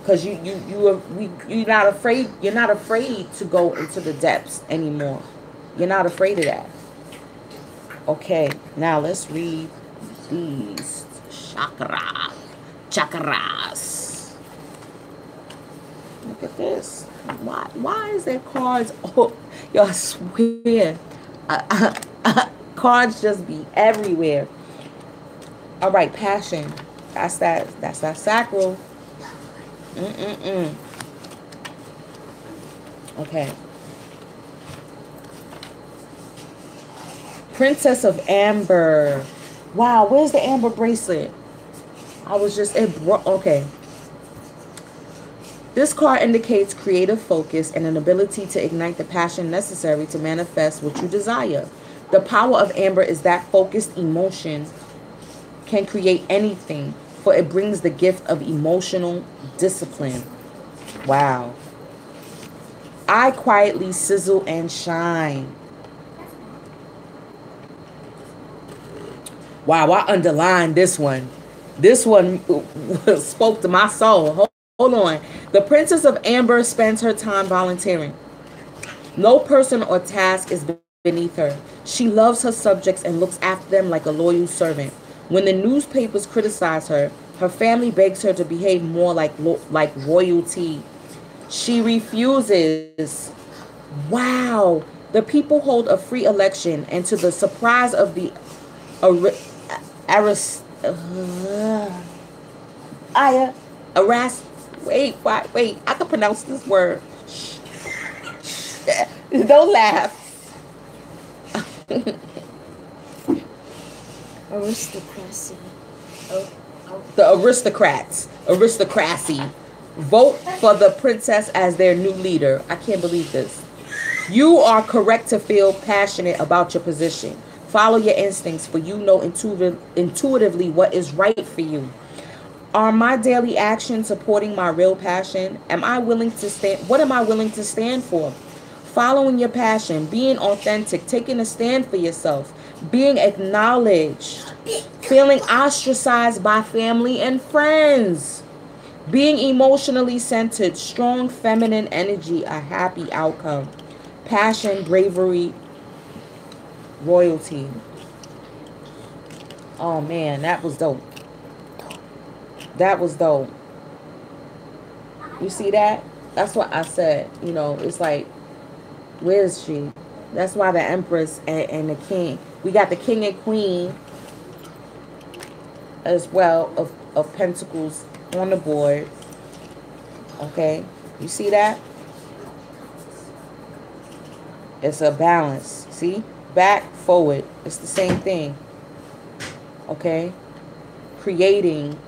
Because you're not afraid. You're not afraid to go into the depths anymore. You're not afraid of that. Okay, now let's read these chakra. Chakras. Look at this. Why is there cards? Oh, yo, I swear. Cards just be everywhere. All right, passion. That's that sacral. Okay. Princess of Amber. Wow, where's the amber bracelet? I was just okay. This card indicates creative focus and an ability to ignite the passion necessary to manifest what you desire. The power of amber is that focused emotion can create anything, for it brings the gift of emotional discipline. Wow. I quietly sizzle and shine. Wow, I underlined this one. This one spoke to my soul. Hold on. The Princess of Amber spends her time volunteering. No person or task is beneath her. She loves her subjects and looks after them like a loyal servant. When the newspapers criticize her, her family begs her to behave more like royalty. She refuses. Wow. The people hold a free election, and to the surprise of the wait, I can pronounce this word. Don't laugh. Aristocracy. The aristocracy vote for the princess as their new leader. I can't believe this. You are correct to feel passionate about your position. Follow your instincts, for you know intuitively what is right for you. Are my daily actions supporting my real passion? Am I willing to stand? What am I willing to stand for? Following your passion, being authentic, taking a stand for yourself, being acknowledged, feeling ostracized by family and friends, being emotionally centered, strong feminine energy, a happy outcome, passion, bravery, royalty. Oh man, that was dope. That was dope. You see that? That's what I said. You know, it's like, where is she? That's why the Empress and the King. We got the King and Queen as well of Pentacles on the board. Okay? You see that? It's a balance. See? Back, forward. It's the same thing. Okay? Creating.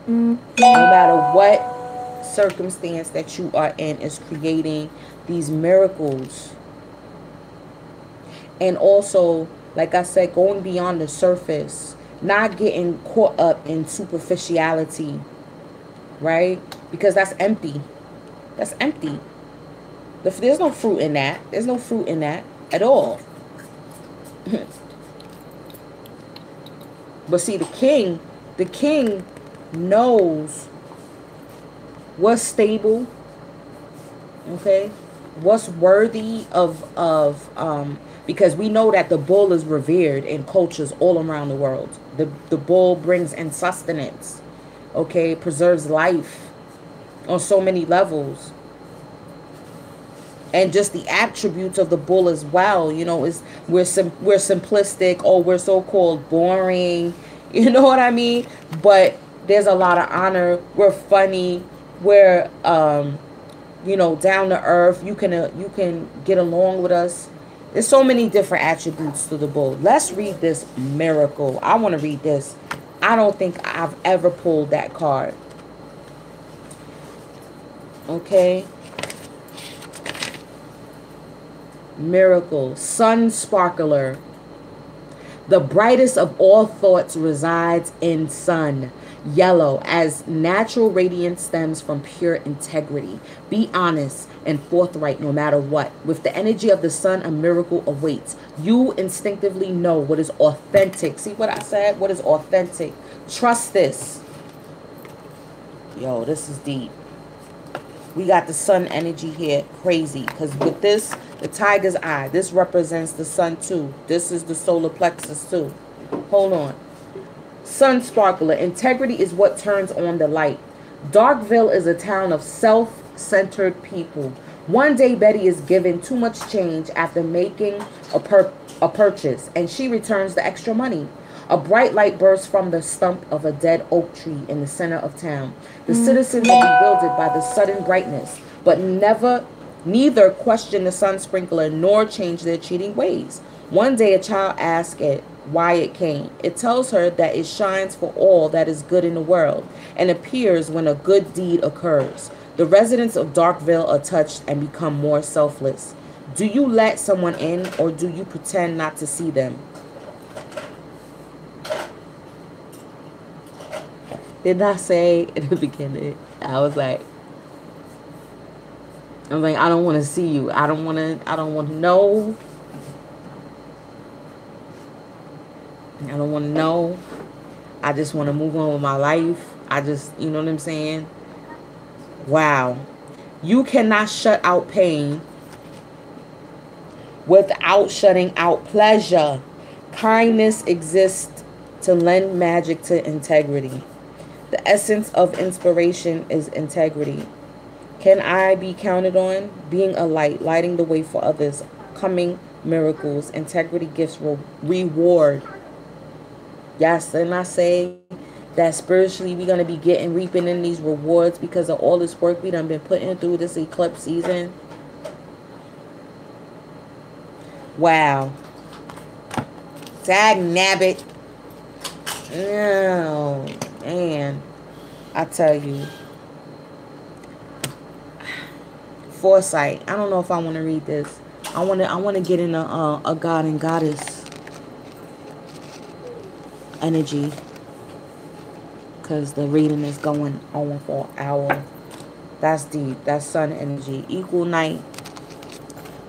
No matter what circumstance that you are in, is creating these miracles. And also, like I said, going beyond the surface, not getting caught up in superficiality, right? Because that's empty. That's empty. There's no fruit in that. There's no fruit in that at all. But see, the king knows what's stable, okay, what's worthy of because we know that the bull is revered in cultures all around the world. The bull brings in sustenance, okay, preserves life on so many levels. And just the attributes of the bull as well, you know, is we're simplistic, or we're so-called boring, you know what I mean? But there's a lot of honor. We're funny. We're you know, down to earth. You can get along with us. There's so many different attributes to the bull. Let's read this miracle. I want to read this. I don't think I've ever pulled that card. Okay. Miracle. Sun sparkler. The brightest of all thoughts resides in sun. Yellow, as natural radiance stems from pure integrity. Be honest and forthright no matter what. With the energy of the sun, a miracle awaits. You instinctively know what is authentic. See what I said? What is authentic? Trust this. Yo, this is deep. We got the sun energy here. Crazy. Because with this, the tiger's eye, this represents the sun too. This is the solar plexus too. Hold on. Sun sparkler. Integrity is what turns on the light. Darkville is a town of self-centered people. One day Betty is given too much change after making a purchase, and she returns the extra money. A bright light bursts from the stump of a dead oak tree in the center of town. The citizens are bewildered by the sudden brightness, but neither question the sun sprinkler nor change their cheating ways. One day a child asks it why it came. It tells her that it shines for all that is good in the world and appears when a good deed occurs. The residents of Darkville are touched and become more selfless. Do you let someone in, or do you pretend not to see them? Did I say in the beginning? I was like, I don't want to see you. I don't want to know. I don't want to know. I just want to move on with my life. You know what I'm saying? Wow. You cannot shut out pain without shutting out pleasure. Kindness exists to lend magic to integrity. The essence of inspiration is integrity. Can I be counted on? Being a light, lighting the way for others, coming miracles. Integrity gives reward. Yes, and I say that spiritually we're going to be reaping in these rewards because of all this work we done been putting through this eclipse season. Wow. Dag nabbit. No, man. I tell you. Foresight. I don't know if I want to read this. I want to get in a god and goddess energy, because the reading is going on for an hour. That's deep. That's sun energy. Equal night,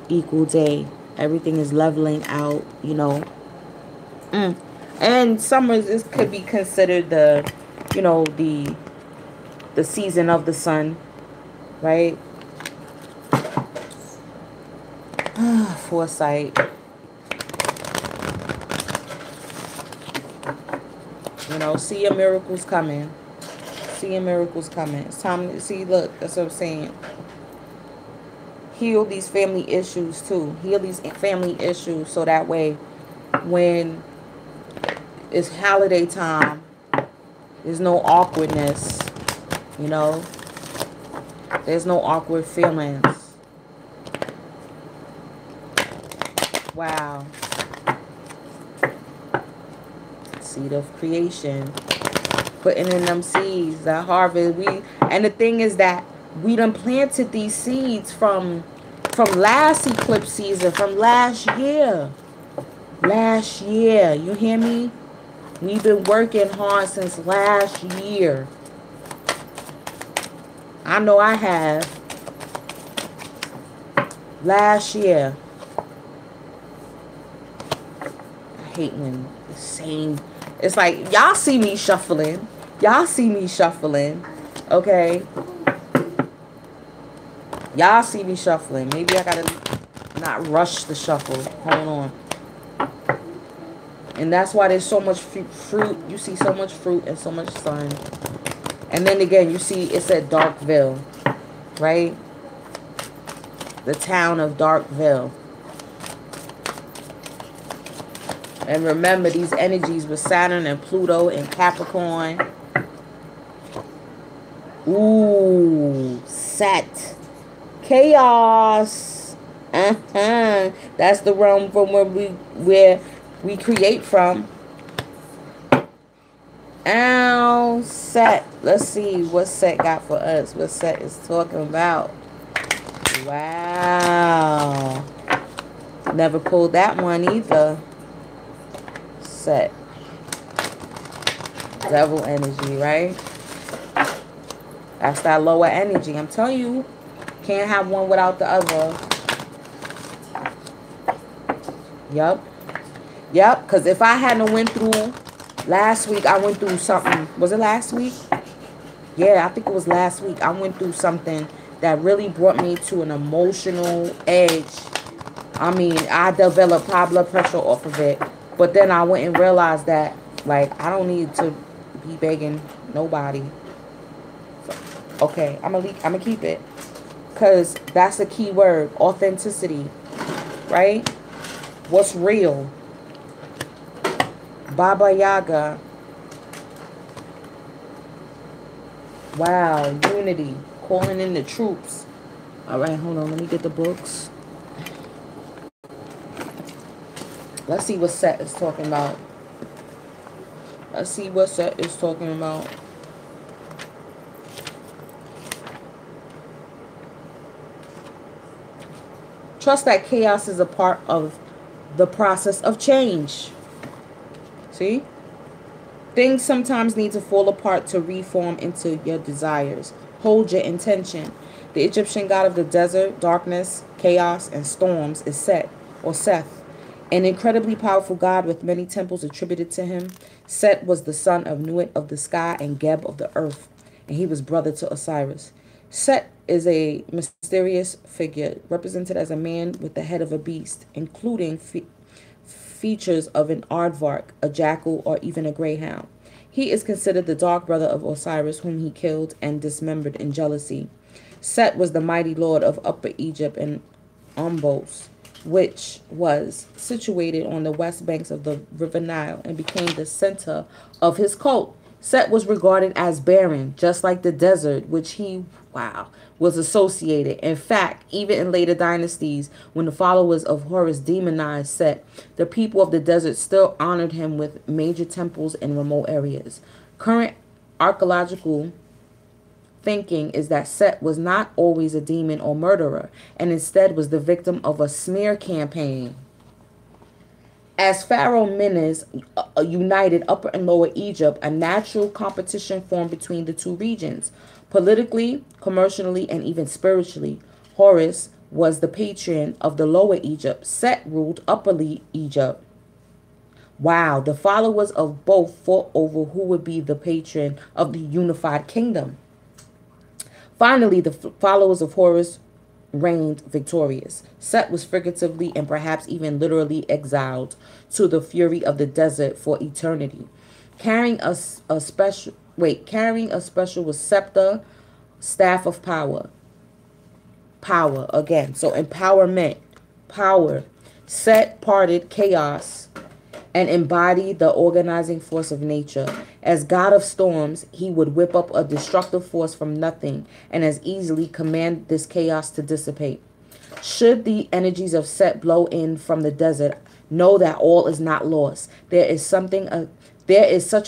equal day. Everything is leveling out, you know. And summer, this could be considered the, you know, the season of the sun, right? Foresight. You know, see your miracles coming. See your miracles coming. It's time to see, look, that's what I'm saying. Heal these family issues too. Heal these family issues so that way when it's holiday time, there's no awkwardness, you know. There's no awkward feelings. Wow. Seed of creation. Putting in them seeds, that harvest. And the thing is that we done planted these seeds from last eclipse season, from last year. Last year. You hear me? We've been working hard since last year. I know I have. Last year. I hate when the same... It's like, y'all see me shuffling. Y'all see me shuffling. Okay? Y'all see me shuffling. Maybe I gotta not rush the shuffle. Hold on. And that's why there's so much fruit. You see so much fruit and so much sun. And then again, you see it's at Darkville. Right? The town of Darkville. And remember, these energies with Saturn and Pluto and Capricorn. Ooh, Set. Chaos. That's the realm from where we create from. Ow, Set. Let's see what Set got for us. What Set is talking about. Wow. Never pulled that one either. Set. Devil energy, right? That's that lower energy. I'm telling you, can't have one without the other. Yep. Yep, because if I hadn't went through last week, I went through something. Was it last week? Yeah, I think it was last week. I went through something that really brought me to an emotional edge. I mean, I developed high blood pressure off of it. But then I went and realized that Like, I don't need to be begging nobody. So, okay, I'm gonna keep it. Because that's the key word. Authenticity. Right? What's real? Baba Yaga. Wow. Unity. Calling in the troops. All right, hold on. Let me get the books. Let's see what Set is talking about. Let's see what Set is talking about. Trust that chaos is a part of the process of change. See? Things sometimes need to fall apart to reform into your desires. Hold your intention. The Egyptian god of the desert, darkness, chaos, and storms is Set, or Seth, an incredibly powerful god with many temples attributed to him. Set was the son of Nuit of the sky and Geb of the earth, and he was brother to Osiris. Set is a mysterious figure represented as a man with the head of a beast, including features of an aardvark, a jackal, or even a greyhound. He is considered the dark brother of Osiris, whom he killed and dismembered in jealousy. Set was the mighty lord of Upper Egypt and Ombos, which was situated on the west banks of the River Nile, and became the center of his cult. Set was regarded as barren, just like the desert, which he, was associated. In fact, even in later dynasties, when the followers of Horus demonized Set, the people of the desert still honored him with major temples in remote areas. Current archaeological thinking is that Set was not always a demon or murderer, and instead was the victim of a smear campaign. As Pharaoh Menes united Upper and Lower Egypt, a natural competition formed between the two regions. Politically, commercially, and even spiritually, Horus was the patron of the Lower Egypt. Set ruled Upper Egypt. Wow, the followers of both fought over who would be the patron of the unified kingdom. Finally, the followers of Horus reigned victorious. Set was figuratively and perhaps even literally exiled to the fury of the desert for eternity, carrying a special was scepter, staff of power. Power again. So empowerment, power. Set parted chaos and embodied the organizing force of nature. As god of storms, he would whip up a destructive force from nothing and as easily command this chaos to dissipate. Should the energies of Set blow in from the desert, know that all is not lost. There is such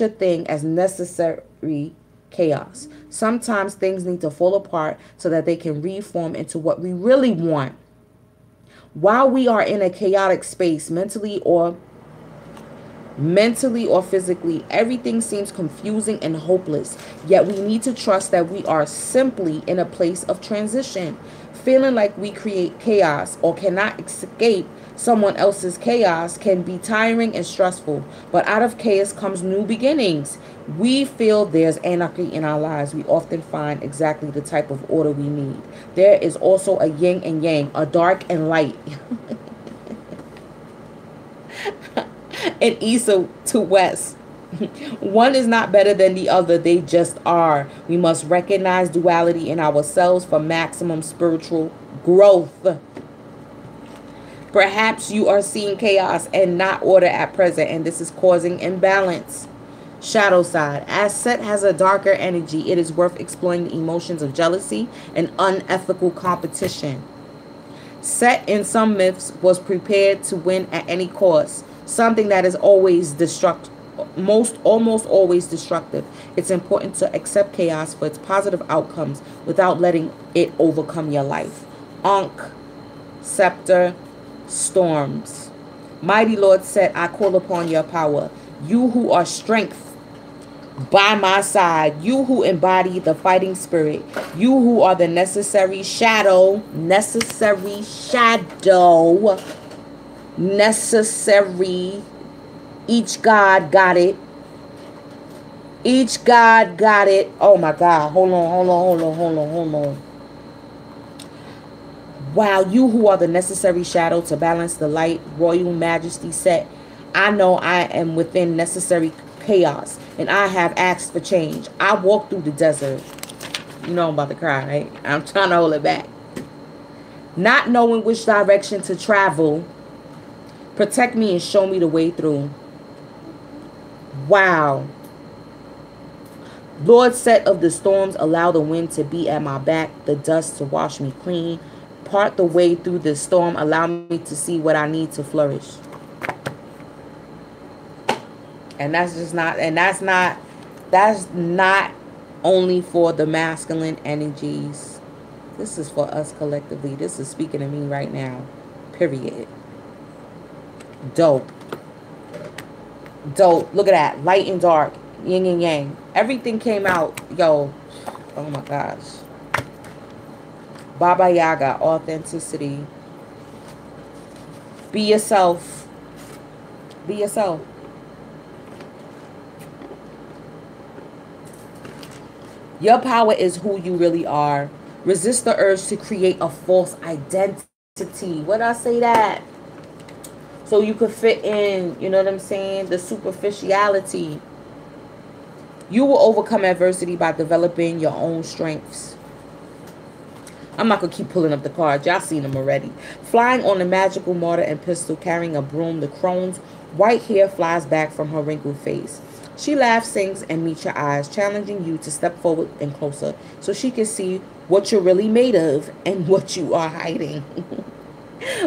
a thing as necessary chaos. Sometimes things need to fall apart so that they can reform into what we really want. While we are in a chaotic space, mentally or physically, everything seems confusing and hopeless. Yet we need to trust that we are simply in a place of transition. Feeling like we create chaos or cannot escape someone else's chaos can be tiring and stressful. But out of chaos comes new beginnings. We feel there's anarchy in our lives. We often find exactly the type of order we need. There is also a yin and yang, a dark and light. And east to west. One is not better than the other. They just are. We must recognize duality in ourselves for maximum spiritual growth. Perhaps you are seeing chaos and not order at present, and this is causing imbalance. Shadow side. As Set has a darker energy, it is worth exploring the emotions of jealousy and unethical competition. Set in some myths was prepared to win at any cost, something that is always almost always destructive. It's important to accept chaos for its positive outcomes without letting it overcome your life. Ankh, scepter, storms. Mighty Lord Set, I call upon your power. You who are strength by my side, you who embody the fighting spirit, you who are the necessary shadow, each God got it. Each God got it. Oh my God. Hold on. Wow, you who are the necessary shadow to balance the light, royal majesty Set. I know I am within necessary chaos, and I have asked for change. I walk through the desert. You know I'm about to cry, right? I'm trying to hold it back. Not knowing which direction to travel, protect me and show me the way through. Wow. Lord, set of the storms, allow the wind to be at my back, the dust to wash me clean. Part the way through the storm, allow me to see what I need to flourish. And that's not only for the masculine energies. This is for us collectively. This is speaking to me right now. Period. Dope. Dope. Look at that. Light and dark. Yin and yang. Everything came out. Yo. Oh my gosh. Baba Yaga. Authenticity. Be yourself. Be yourself. Your power is who you really are. Resist the urge to create a false identity. What did I say that? So you could fit in, you know what I'm saying? The superficiality. You will overcome adversity by developing your own strengths. I'm not going to keep pulling up the cards. Y'all seen them already. Flying on a magical mortar and pistol, carrying a broom, the crone's white hair flies back from her wrinkled face. She laughs, sings, and meets your eyes, challenging you to step forward and closer so she can see what you're really made of and what you are hiding.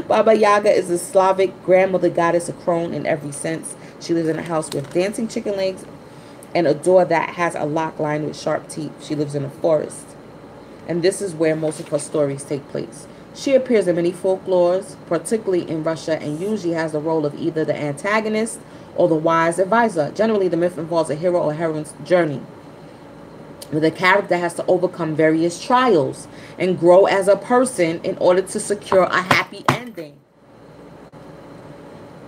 Baba Yaga is a Slavic grandmother goddess, a crone in every sense. She lives in a house with dancing chicken legs and a door that has a lock lined with sharp teeth. She lives in a forest. And this is where most of her stories take place. She appears in many folklores, particularly in Russia, and usually has the role of either the antagonist or the wise advisor. Generally, the myth involves a hero or heroine's journey, where the character has to overcome various trials and grow as a person in order to secure a happy ending.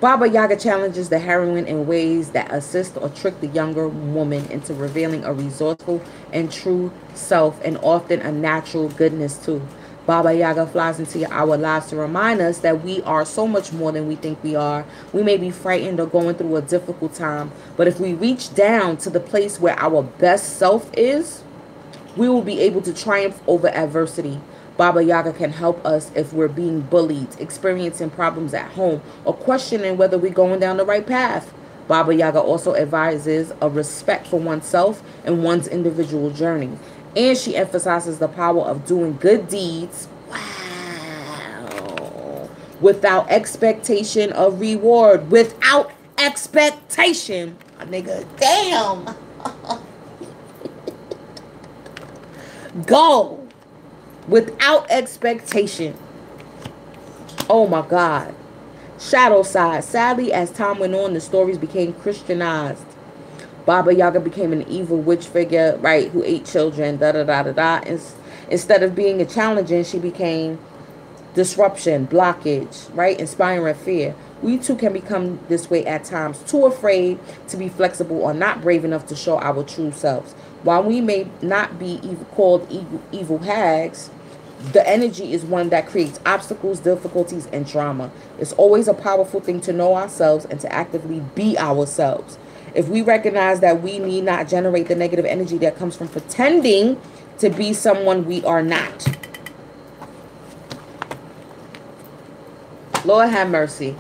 Baba Yaga challenges the heroine in ways that assist or trick the younger woman into revealing a resourceful and true self, and often a natural goodness too. Baba Yaga flies into our lives to remind us that we are so much more than we think we are. We may be frightened or going through a difficult time, but if we reach down to the place where our best self is, we will be able to triumph over adversity. Baba Yaga can help us if we're being bullied, experiencing problems at home, or questioning whether we're going down the right path. Baba Yaga also advises a respect for oneself and one's individual journey. And she emphasizes the power of doing good deeds, wow, without expectation of reward. Without expectation. Nigga, damn. Go. Without expectation. Oh my God. Shadow side. Sadly, as time went on, the stories became Christianized. Baba Yaga became an evil witch figure, right, who ate children, da-da-da-da-da. Instead of being a challenger, she became disruption, blockage, right, inspiring fear. We too can become this way at times, too afraid to be flexible or not brave enough to show our true selves. While we may not be called evil hags, the energy is one that creates obstacles, difficulties, and drama. It's always a powerful thing to know ourselves and to actively be ourselves. If we recognize that we need not generate the negative energy that comes from pretending to be someone we are not. Lord have mercy.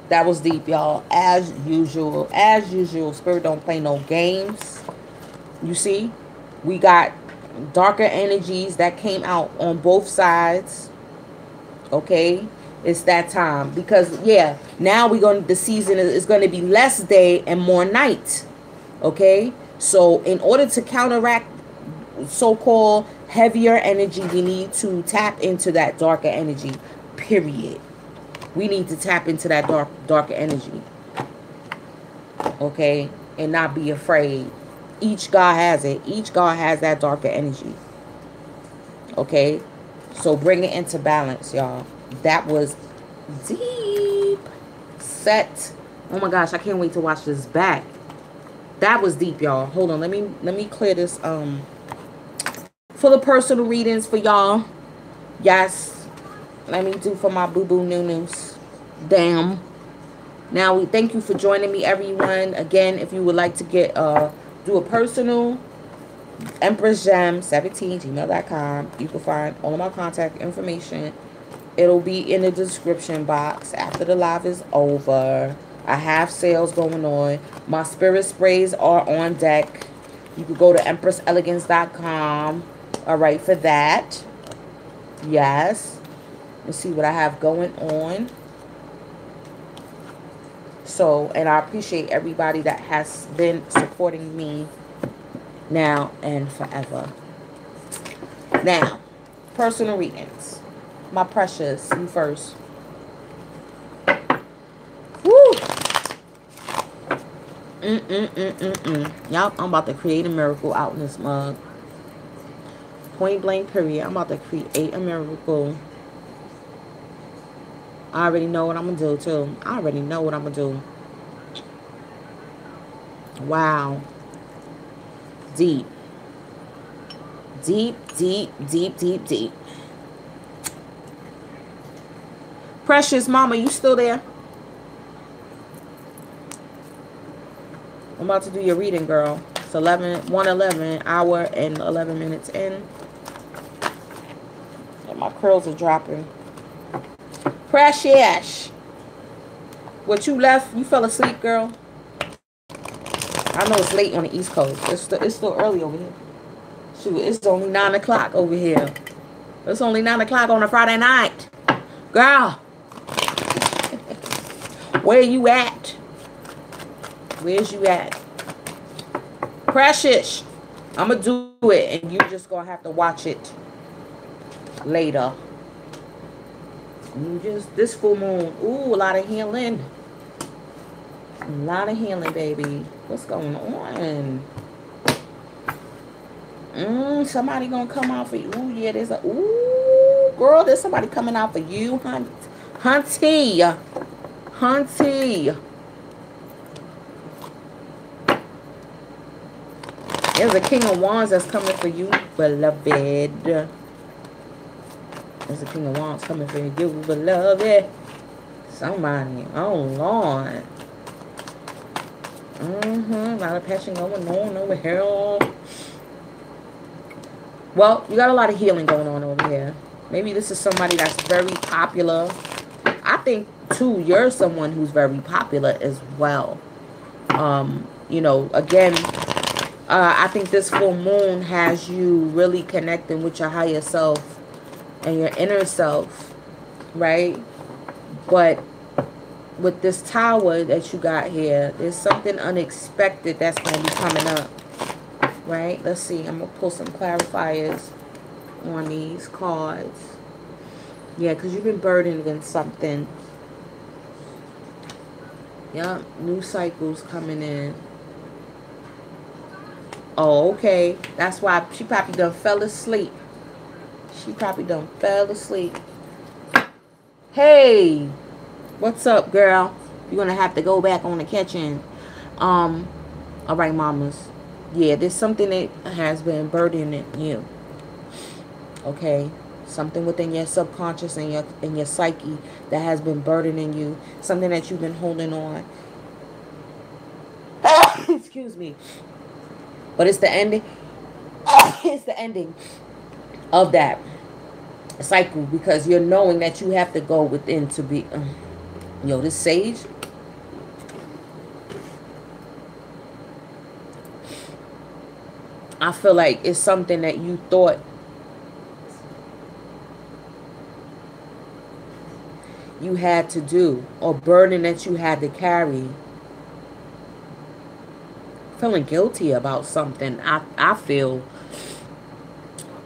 That was deep, y'all. As usual. As usual. Spirit don't play no games. You see? We got darker energies that came out on both sides. Okay? It's that time. Because, yeah, now the season is going to be less day and more night. Okay? So, in order to counteract so-called heavier energy, we need to tap into that darker energy. Period. We need to tap into that darker energy. Okay? And not be afraid. Each God has it. Each God has that darker energy. Okay? So bring it into balance, y'all. That was deep. Set. Oh my gosh, I can't wait to watch this back. That was deep, y'all. Hold on. Let me clear this for the personal readings for y'all. Yes. Let me do for my boo-boo noo-noos. Damn. Now, we thank you for joining me, everyone. Again, if you would like to get do a personal, empressgem17@gmail.com. You can find all of my contact information. It'll be in the description box after the live is over. I have sales going on. My spirit sprays are on deck. You could go to empresselegance.com. All right, for that. Yes. Let's see what I have going on. So, and I appreciate everybody that has been supporting me now and forever. Now, personal readings. My precious, you first. Woo! Y'all, I'm about to create a miracle out in this mug. Point blank period. I'm about to create a miracle. I already know what I'm going to do, too. I already know what I'm going to do. Wow. Deep. Deep, deep, deep, deep, deep. Precious mama, you still there? I'm about to do your reading, girl. It's 1:11 hour and 11 minutes in. And my curls are dropping. Precious. What, you left? You fell asleep, girl? I know it's late on the East Coast. It's still early over here. Shoot, it's only 9 o'clock over here. It's only 9 o'clock on a Friday night. Girl. Where you at? Where's you at? Precious. I'm going to do it, and you just going to have to watch it later. This full moon. Ooh, a lot of healing. A lot of healing, baby. What's going on? Somebody going to come out for you. Ooh, yeah, there's a... Ooh, girl, there's somebody coming out for you, hunty. Hunty. There's a King of Wands that's coming for you, beloved. There's a King of Wands coming for you, beloved. Somebody. Oh, Lord. A lot of passion going on over here. Well, you got a lot of healing going on over here. Maybe this is somebody that's very popular. I think, too, you're someone who's very popular as well. You know, again, I think this full moon has you really connecting with your higher self and your inner self, right? But with this tower that you got here, there's something unexpected that's going to be coming up, right? Let's see. I'm going to pull some clarifiers on these cards. Yeah, because you've been burdened with something. Yep, new cycles coming in. Oh, okay. That's why she probably done fell asleep. She probably done fell asleep. Hey, what's up, girl? You're going to have to go back on the kitchen. All right, mamas. Yeah, there's something that has been burdening you. Okay. Something within your subconscious and your psyche that has been burdening you. Something that you've been holding on. Excuse me. But it's the ending. It's the ending of that cycle, because you're knowing that you have to go within to be. Yo, this sage. I feel like it's something that you thought you had to do, or burden that you had to carry. Feeling guilty about something, I feel.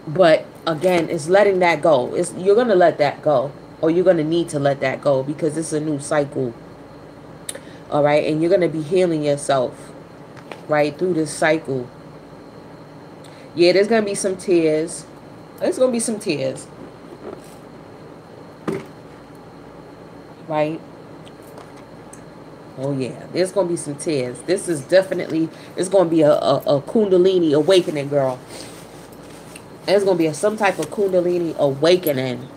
But again, it's letting that go. You're going to let that go, or you're going to need to let that go, because it's a new cycle. All right, and you're going to be healing yourself right through this cycle. Yeah, there's going to be some tears. There's going to be some tears. Right? Oh, yeah. There's going to be some tears. This is definitely, it's going to be a Kundalini awakening, girl. There's going to be some type of Kundalini awakening.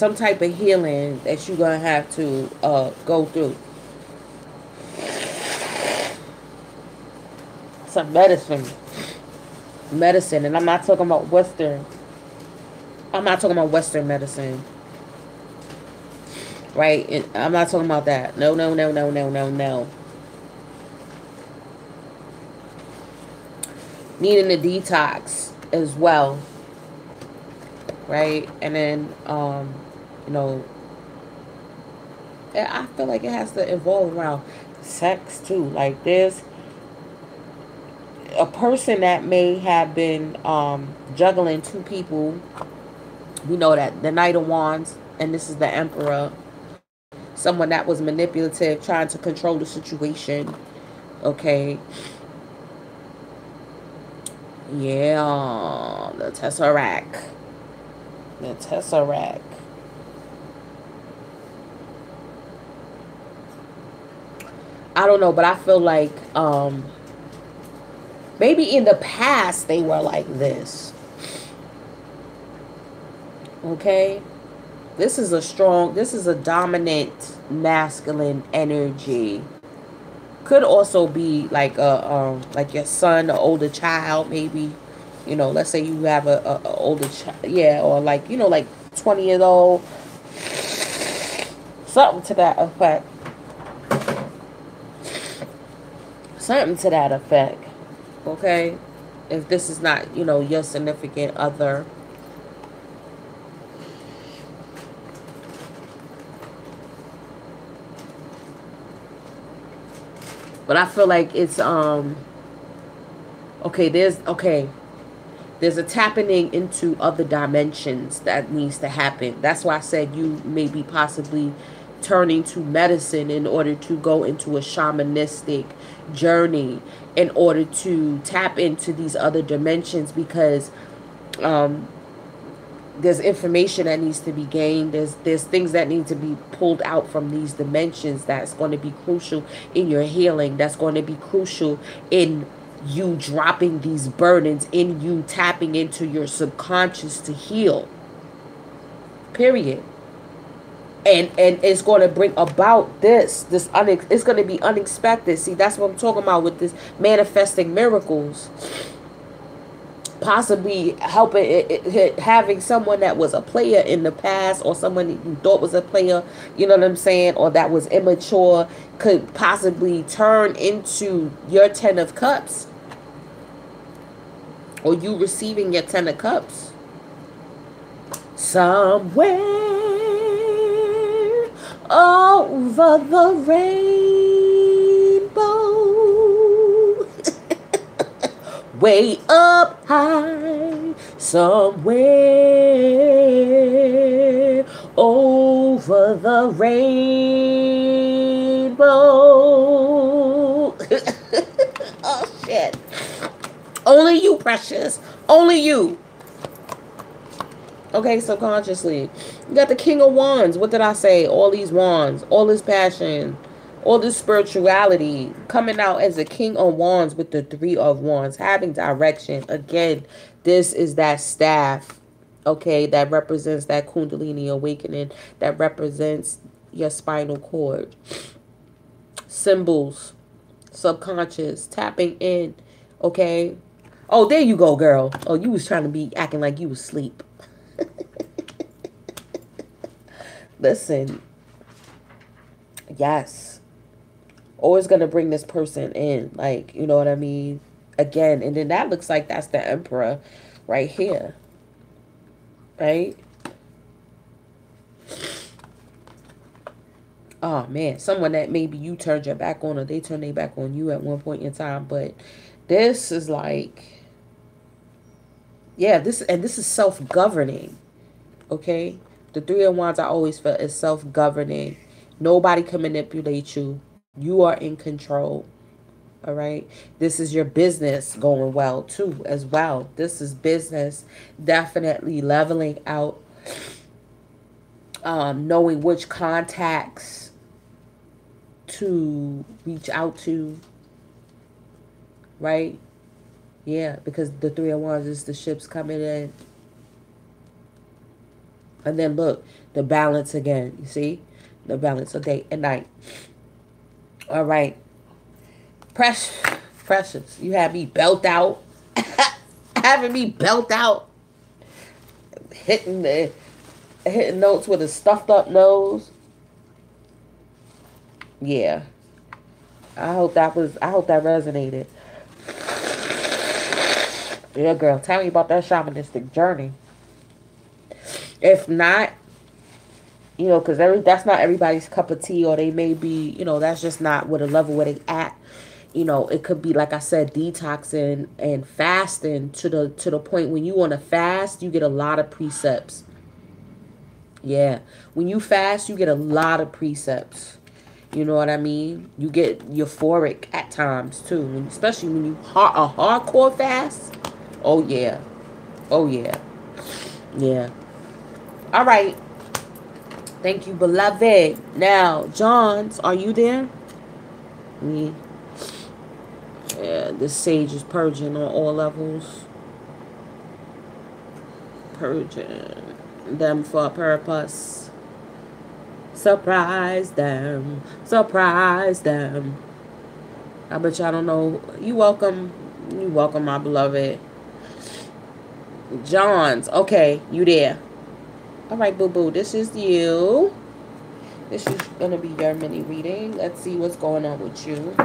some type of healing that you're gonna have to go through. Some medicine, and I'm not talking about Western. I'm not talking about Western medicine, right? I'm not talking about that. No, no, no, no, no, no, no. Needing a detox as well, right? And then, you know, I feel like it has to evolve around sex too. Like there's a person that may have been juggling two people. We know that the Knight of Wands, and this is the Emperor. Someone that was manipulative, trying to control the situation. Okay. Yeah, the Tesseract. The Tesseract. I don't know, but I feel like maybe in the past they were like this. Okay? This is a dominant masculine energy. Could also be like your son, an older child, maybe. You know, let's say you have a older child, yeah, or like, you know, like 20 years old, something to that effect. Something to that effect. Okay? If this is not, you know, your significant other. But I feel like it's okay, there's a tapping into other dimensions that needs to happen. That's why I said you may be possibly turning to medicine in order to go into a shamanistic journey in order to tap into these other dimensions, because there's information that needs to be gained. There's things that need to be pulled out from these dimensions that's going to be crucial in your healing. That's going to be crucial in you dropping these burdens, in you tapping into your subconscious to heal. Period. And it's going to bring about it's going to be unexpected. See, that's what I'm talking about with this manifesting miracles. Possibly helping having someone that was a player in the past, or someone you thought was a player, you know what I'm saying, or that was immature, could possibly turn into your 10 of cups, or you receiving your 10 of cups somewhere over the rainbow. Way up high, somewhere over the rainbow. Oh, shit. Only you, precious. Only you. Okay, subconsciously. You got the King of Wands. What did I say? All these wands, all this passion, all this spirituality coming out as a King of Wands with the Three of Wands, having direction. Again, this is that staff, okay, that represents that Kundalini awakening, that represents your spinal cord. Symbols, subconscious, tapping in, okay. Oh, there you go, girl. Oh, you was trying to be acting like you was asleep. Listen, yes. Always gonna bring this person in, like, you know what I mean? Again, and then that looks like that's the Emperor right here, right? Oh man, someone that maybe you turned your back on, or they turned their back on you at one point in time, but this is like, yeah, this is self-governing, okay? The Three of Wands, I always felt, is self-governing. Nobody can manipulate you. You are in control. All right. This is your business going well too, as well. This is business definitely leveling out, knowing which contacts to reach out to, right? Yeah, because the Three of Wands is the ships coming in. And then look, the balance again. You see? The balance of day and night. All right. Precious. You had me belt out. Having me belt out. Hitting notes with a stuffed up nose. Yeah. I hope that resonated. Yeah, girl. Tell me about that shamanistic journey. If not, because that's not everybody's cup of tea, or they may be, that's just not what a level where they at. It could be, like I said, detoxing and fasting to the point when you want to fast, you get a lot of precepts. Yeah, when you fast, you get a lot of precepts. You know what I mean? You get euphoric at times too, especially when you a hardcore fast. Oh yeah, oh yeah, yeah. All right. Thank you, beloved. Now, Johns, are you there? Me. Yeah, this sage is purging on all levels. Purging them for a purpose. Surprise them. Surprise them. I bet y'all don't know. You welcome. You welcome, my beloved. Johns. Okay, you there. All right, boo-boo. This is you. This is going to be your mini reading. Let's see what's going on with you.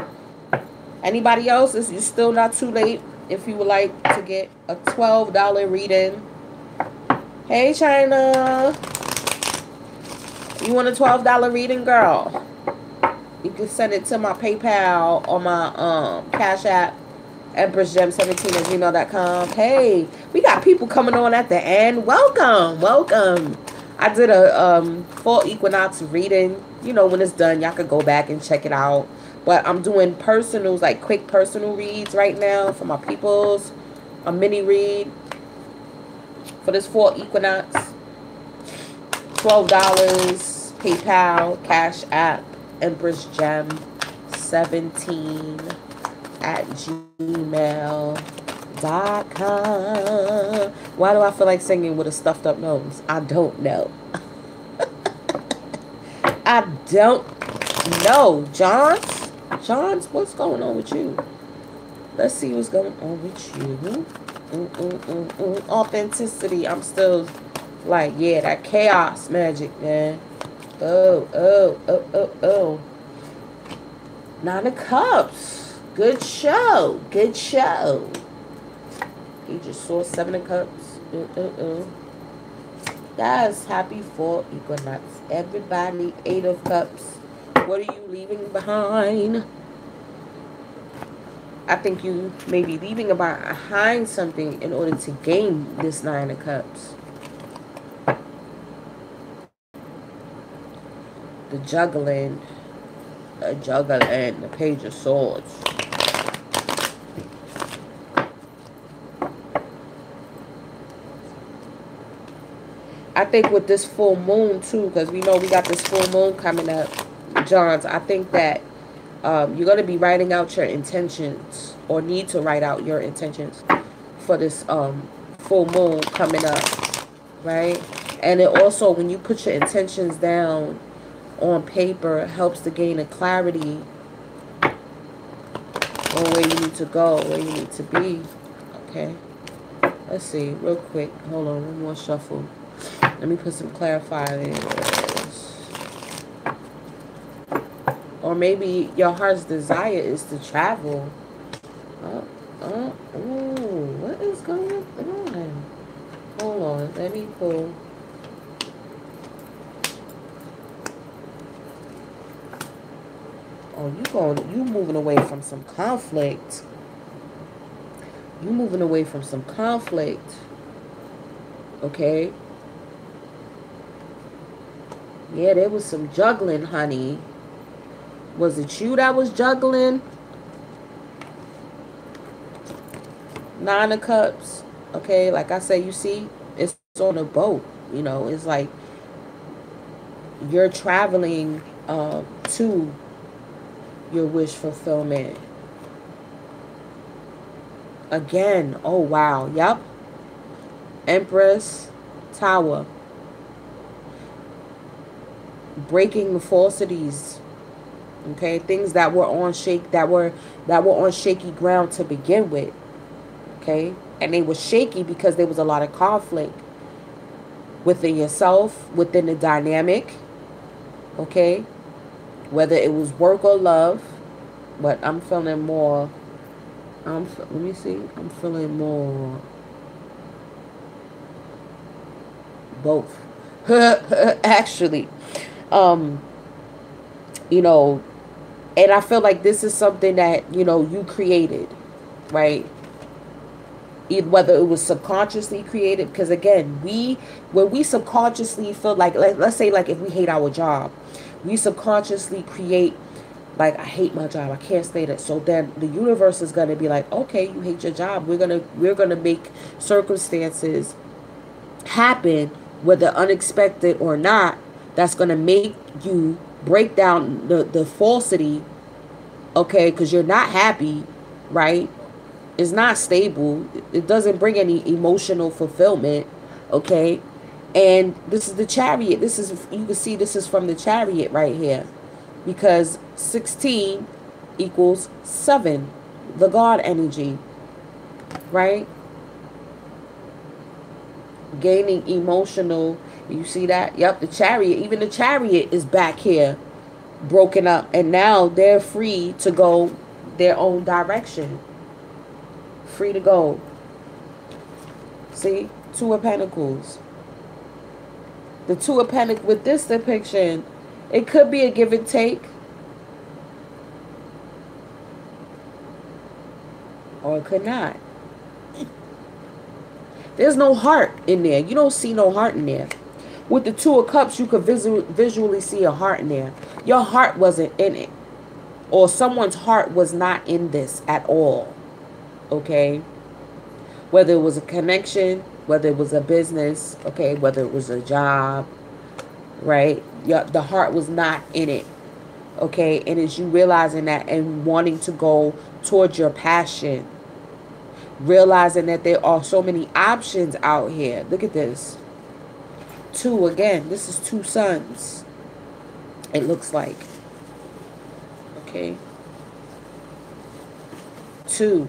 Anybody else? It's still not too late if you would like to get a $12 reading. Hey, China. You want a $12 reading, girl? You can send it to my PayPal or my Cash App, EmpressGem17@gmail.com. Hey, we got people coming on at the end. Welcome, welcome. I did a full equinox reading. When it's done, y'all could go back and check it out. But I'm doing personals, like quick personal reads right now for my peoples. A mini read for this full equinox. $12, PayPal, Cash App, EmpressGem17@gmail.com. Why do I feel like singing with a stuffed up nose? I don't know. I don't know. Johns, what's going on with you? Let's see what's going on with you. Authenticity. I'm still like, yeah, that chaos magic, man. Oh. Nine of Cups. Good show. Good show. You just saw Seven of Cups. Guys, happy fall equinox. Everybody, Eight of Cups. What are you leaving behind? I think you may be leaving behind something in order to gain this Nine of Cups. The juggling. The Page of Swords. I think with this full moon too, because we know we got this full moon coming up, Johns, I think that you're going to be writing out your intentions, or need to write out your intentions for this full moon coming up, right? And it also, when you put your intentions down on paper, it helps to gain a clarity on where you need to go, where you need to be. Okay, let's see real quick. Hold on, one more shuffle. Let me put some clarifiers. Or maybe your heart's desire is to travel. What is going on? Hold on, let me pull. Oh, you moving away from some conflict. You moving away from some conflict. Okay. Yeah, there was some juggling, honey. Was it you that was juggling? Nine of Cups. Okay, like I say, you see, it's on a boat. It's like you're traveling to your wish fulfillment. Again. Oh, wow. Yep. Empress. Tower. breaking the falsities, okay, things that were on on shaky ground to begin with, okay, and they were shaky because there was a lot of conflict within yourself, within the dynamic, okay, whether it was work or love. But I'm feeling more, let me see, I'm feeling more both. Actually, um you know, and I feel like this is something that, you know, you created, right? Whether it was subconsciously created, because again, when we subconsciously feel like, let's say, like if we hate our job, we subconsciously create, like, I hate my job, I can't stay there. So then the universe is going to be like, okay, you hate your job, we're gonna make circumstances happen, whether unexpected or not, that's going to make you break down the falsity, okay, because you're not happy, right? It's not stable. It doesn't bring any emotional fulfillment, okay? And this is the chariot. This is, you can see this is from the chariot right here, because 16 equals 7, the God energy, right? Gaining emotional, you see that? Yep, the chariot, even the chariot is back here, broken up, and now they're free to go their own direction. Free to go. See? Two of Pentacles. The Two of Pentacles with this depiction, it could be a give and take, or it could not. There's no heart in there. You don't see no heart in there. With the Two of Cups, you could visually see a heart in there. Your heart wasn't in it. Or someone's heart was not in this at all. Okay? Whether it was a connection, whether it was a business, okay, whether it was a job, right? The heart was not in it. Okay? And it's you realizing that and wanting to go towards your passion. Realizing that there are so many options out here. Look at this. Two, again, this is two suns, it looks like. Okay. Two.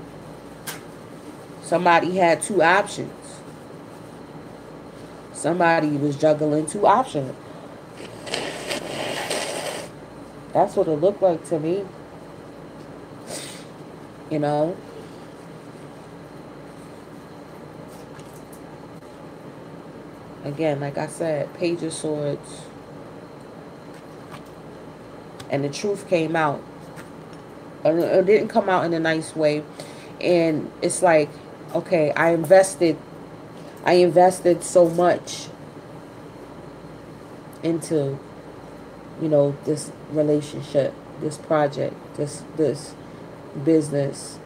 Somebody had two options. Somebody was juggling two options. That's what it looked like to me. You know? Again, like I said, Page of Swords. And the truth came out. It didn't come out in a nice way. And it's like, okay, I invested so much into, you know, this relationship, this project, this business,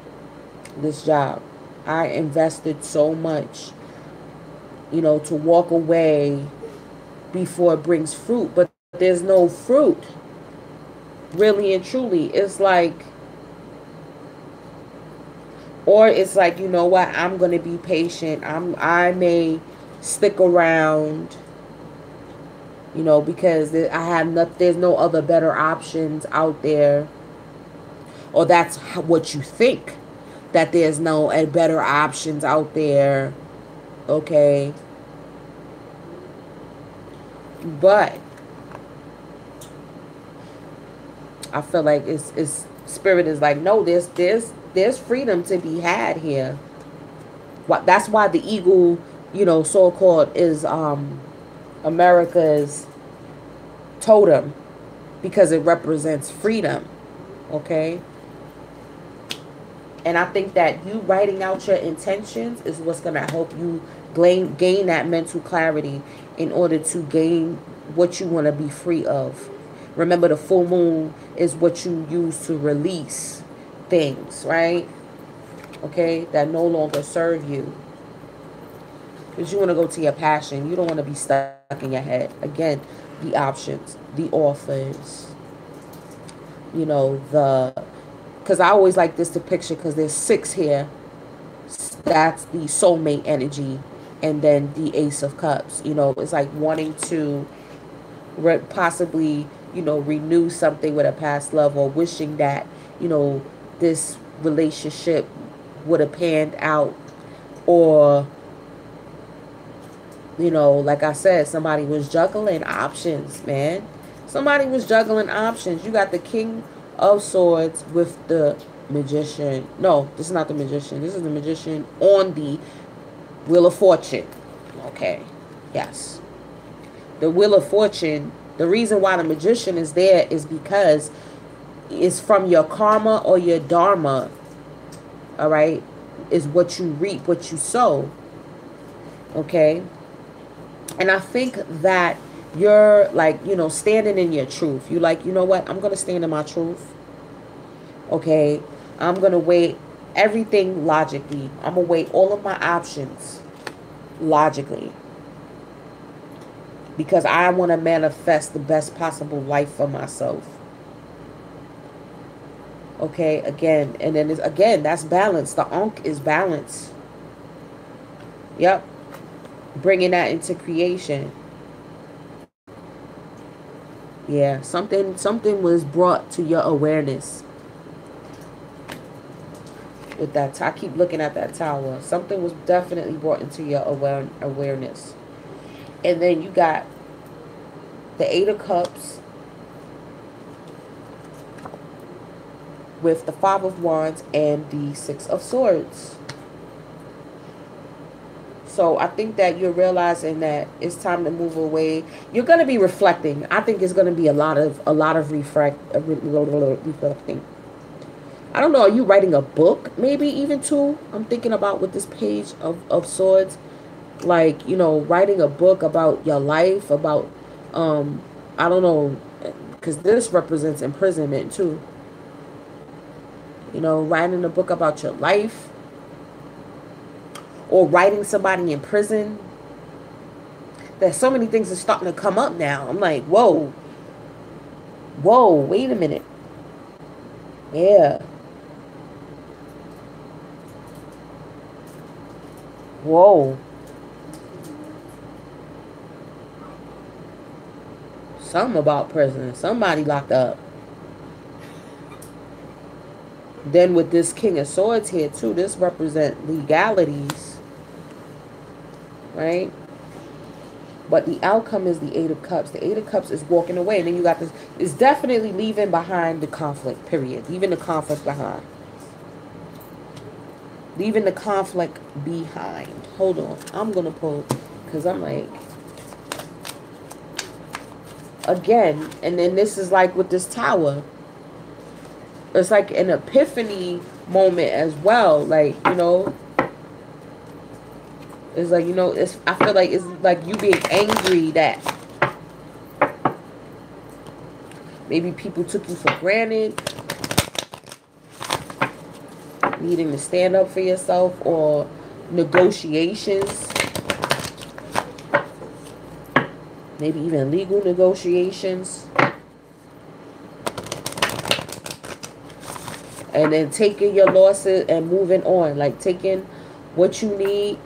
this job. I invested so much, you know, to walk away before it brings fruit. But there's no fruit, really and truly. It's like, or it's like, you know what, I'm going to be patient. I may stick around, you know, because there's no other better options out there. Or that's what you think, that there's no better options out there. Okay. But I feel like it's spirit is like, no, there's freedom to be had here. That's why the eagle, you know, so-called, is America's totem, because it represents freedom. Okay. And I think that you writing out your intentions is what's going to help you gain that mental clarity in order to gain what you want to be free of. Remember, the full moon is what you use to release things, right? Okay, that no longer serve you. Because you want to go to your passion. You don't want to be stuck in your head. Again, the options, the offers, you know, because I always like this depiction because there's 6 here. That's the soulmate energy. And then the Ace of Cups. You know, it's like wanting to possibly, you know, renew something with a past love, or wishing that, you know, this relationship would have panned out, or, you know, like I said, somebody was juggling options, man. Somebody was juggling options. You got the King of Swords with the Magician. No, this is not the Magician. This is the Magician on the Wheel of Fortune. Okay. Yes. The Wheel of Fortune, the reason why the Magician is there is because it's from your karma or your dharma. All right? Is what you reap, what you sow. Okay? And I think that you're like, you know, standing in your truth. You like, you know what? I'm going to stand in my truth. Okay? I'm going to weigh everything logically. I'm going to weigh all of my options logically. Because I want to manifest the best possible life for myself. Okay? Again. And then, again, that's balance. The Ankh is balance. Yep. Bringing that into creation. Yeah, something was brought to your awareness with that. I keep looking at that tower. Something was definitely brought into your awareness. And then you got the Eight of Cups with the Five of Wands and the Six of Swords. So I think that you're realizing that it's time to move away. You're going to be reflecting. I think it's going to be a lot of reflecting. I don't know. Are you writing a book? Maybe even too. I'm thinking about with this Page of Swords, like, you know, writing a book about your life, about I don't know, because this represents imprisonment too. You know, writing a book about your life. Or writing somebody in prison. There's so many things are starting to come up now. I'm like, whoa. Whoa, wait a minute. Yeah. Whoa. Something about prison. Somebody locked up. Then with this King of Swords here too, this represents legalities. Right? But the outcome is the Eight of Cups. The Eight of Cups is walking away. And then you got this. It's definitely leaving behind the conflict, period. Leaving the conflict behind. Leaving the conflict behind. Hold on. I'm going to pull. Because I'm like. Again. And then this is like with this tower. It's like an epiphany moment as well. Like, you know. It's like, you know, I feel like it's like you being angry that maybe people took you for granted. Needing to stand up for yourself, or negotiations. Maybe even legal negotiations. And then taking your losses and moving on. Like taking what you need,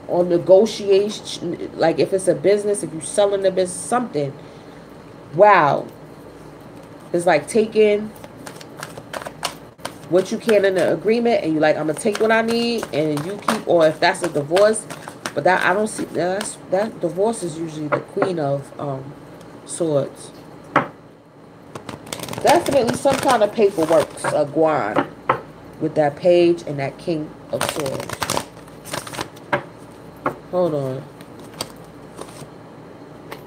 or negotiation, like if it's a business, if you're selling the business, something. Wow. It's like taking what you can in the agreement, and you're like, I'm gonna take what I need, and you keep, or if that's a divorce, but that I don't see, that divorce is usually the Queen of Swords. Definitely some kind of paperwork, a guan, with that Page and that King of Swords. Hold on.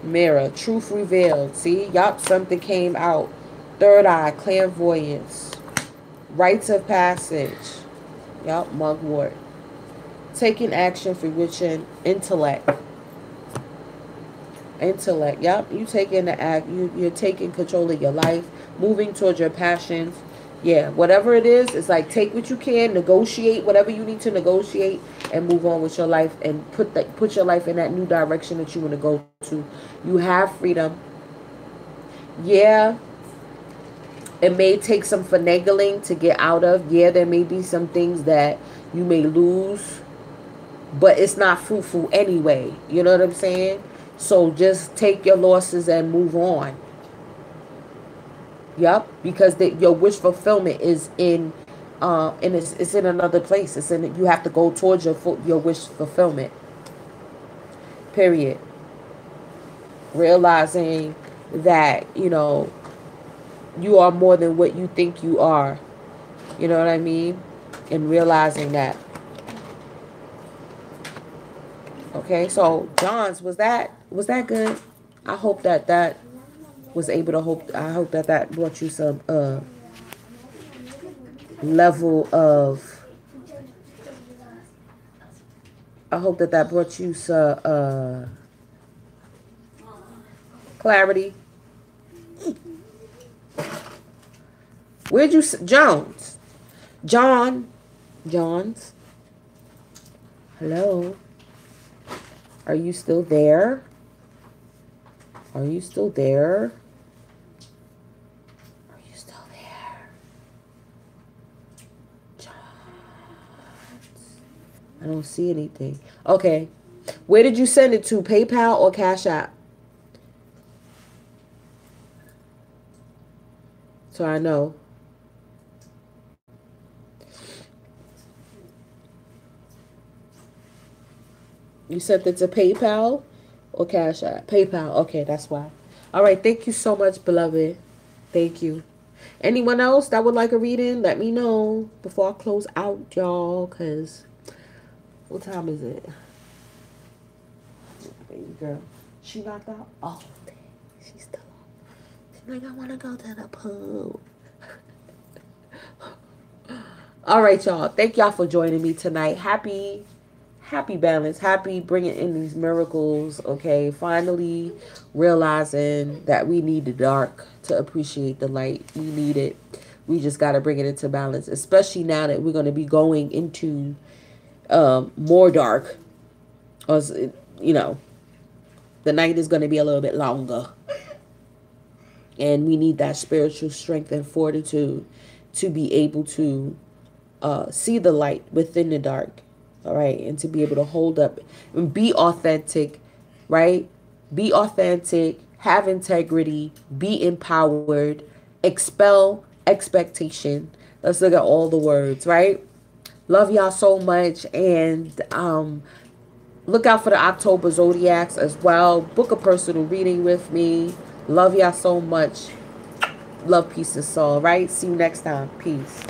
Mirror. Truth revealed. See? Yup. Something came out. Third eye. Clairvoyance. Rites of passage. Yup. Mugwort. Taking action for which in intellect. Intellect. Yup. You taking the act. You're taking control of your life. Moving towards your passions. Yeah, whatever it is, it's like take what you can, negotiate whatever you need to negotiate, and move on with your life, and put your life in that new direction that you want to go to. You have freedom. Yeah, it may take some finagling to get out of. Yeah, there may be some things that you may lose, but it's not fruitful anyway. You know what I'm saying? So just take your losses and move on. Yep, because your wish fulfillment is in, and it's in another place. It's in, you have to go towards your wish fulfillment. Period. Realizing that, you know, you are more than what you think you are. You know what I mean? And realizing that. Okay, so John's, was that good? I hope that was able to hope. I hope that brought you some level of. I hope that brought you some clarity. Where'd you, Jones? Johns? Hello? Are you still there? Are you still there? Are you still there? Johns. I don't see anything. Okay. Where did you send it to? PayPal or Cash App? So I know. You sent it to PayPal or Cash App? PayPal. Okay, that's why. All right. Thank you so much, beloved. Thank you. Anyone else that would like a reading, let me know before I close out, y'all. Because what time is it? Baby girl. She knocked out? Oh, dang. She's still up. She's like, I want to go to the pool. All right, y'all. Thank y'all for joining me tonight. Happy balance, happy bringing in these miracles. Okay, finally realizing that we need the dark to appreciate the light. We need it. We just got to bring it into balance, especially now that we're going to be going into more dark. Or, you know, the night is going to be a little bit longer, and we need that spiritual strength and fortitude to be able to see the light within the dark. All right. And to be able to hold up and be authentic, right? Be authentic, have integrity, be empowered, expel expectation. Let's look at all the words, right? Love y'all so much. And look out for the October Zodiacs as well. Book a personal reading with me. Love y'all so much. Love, peace, and soul, right? See you next time. Peace.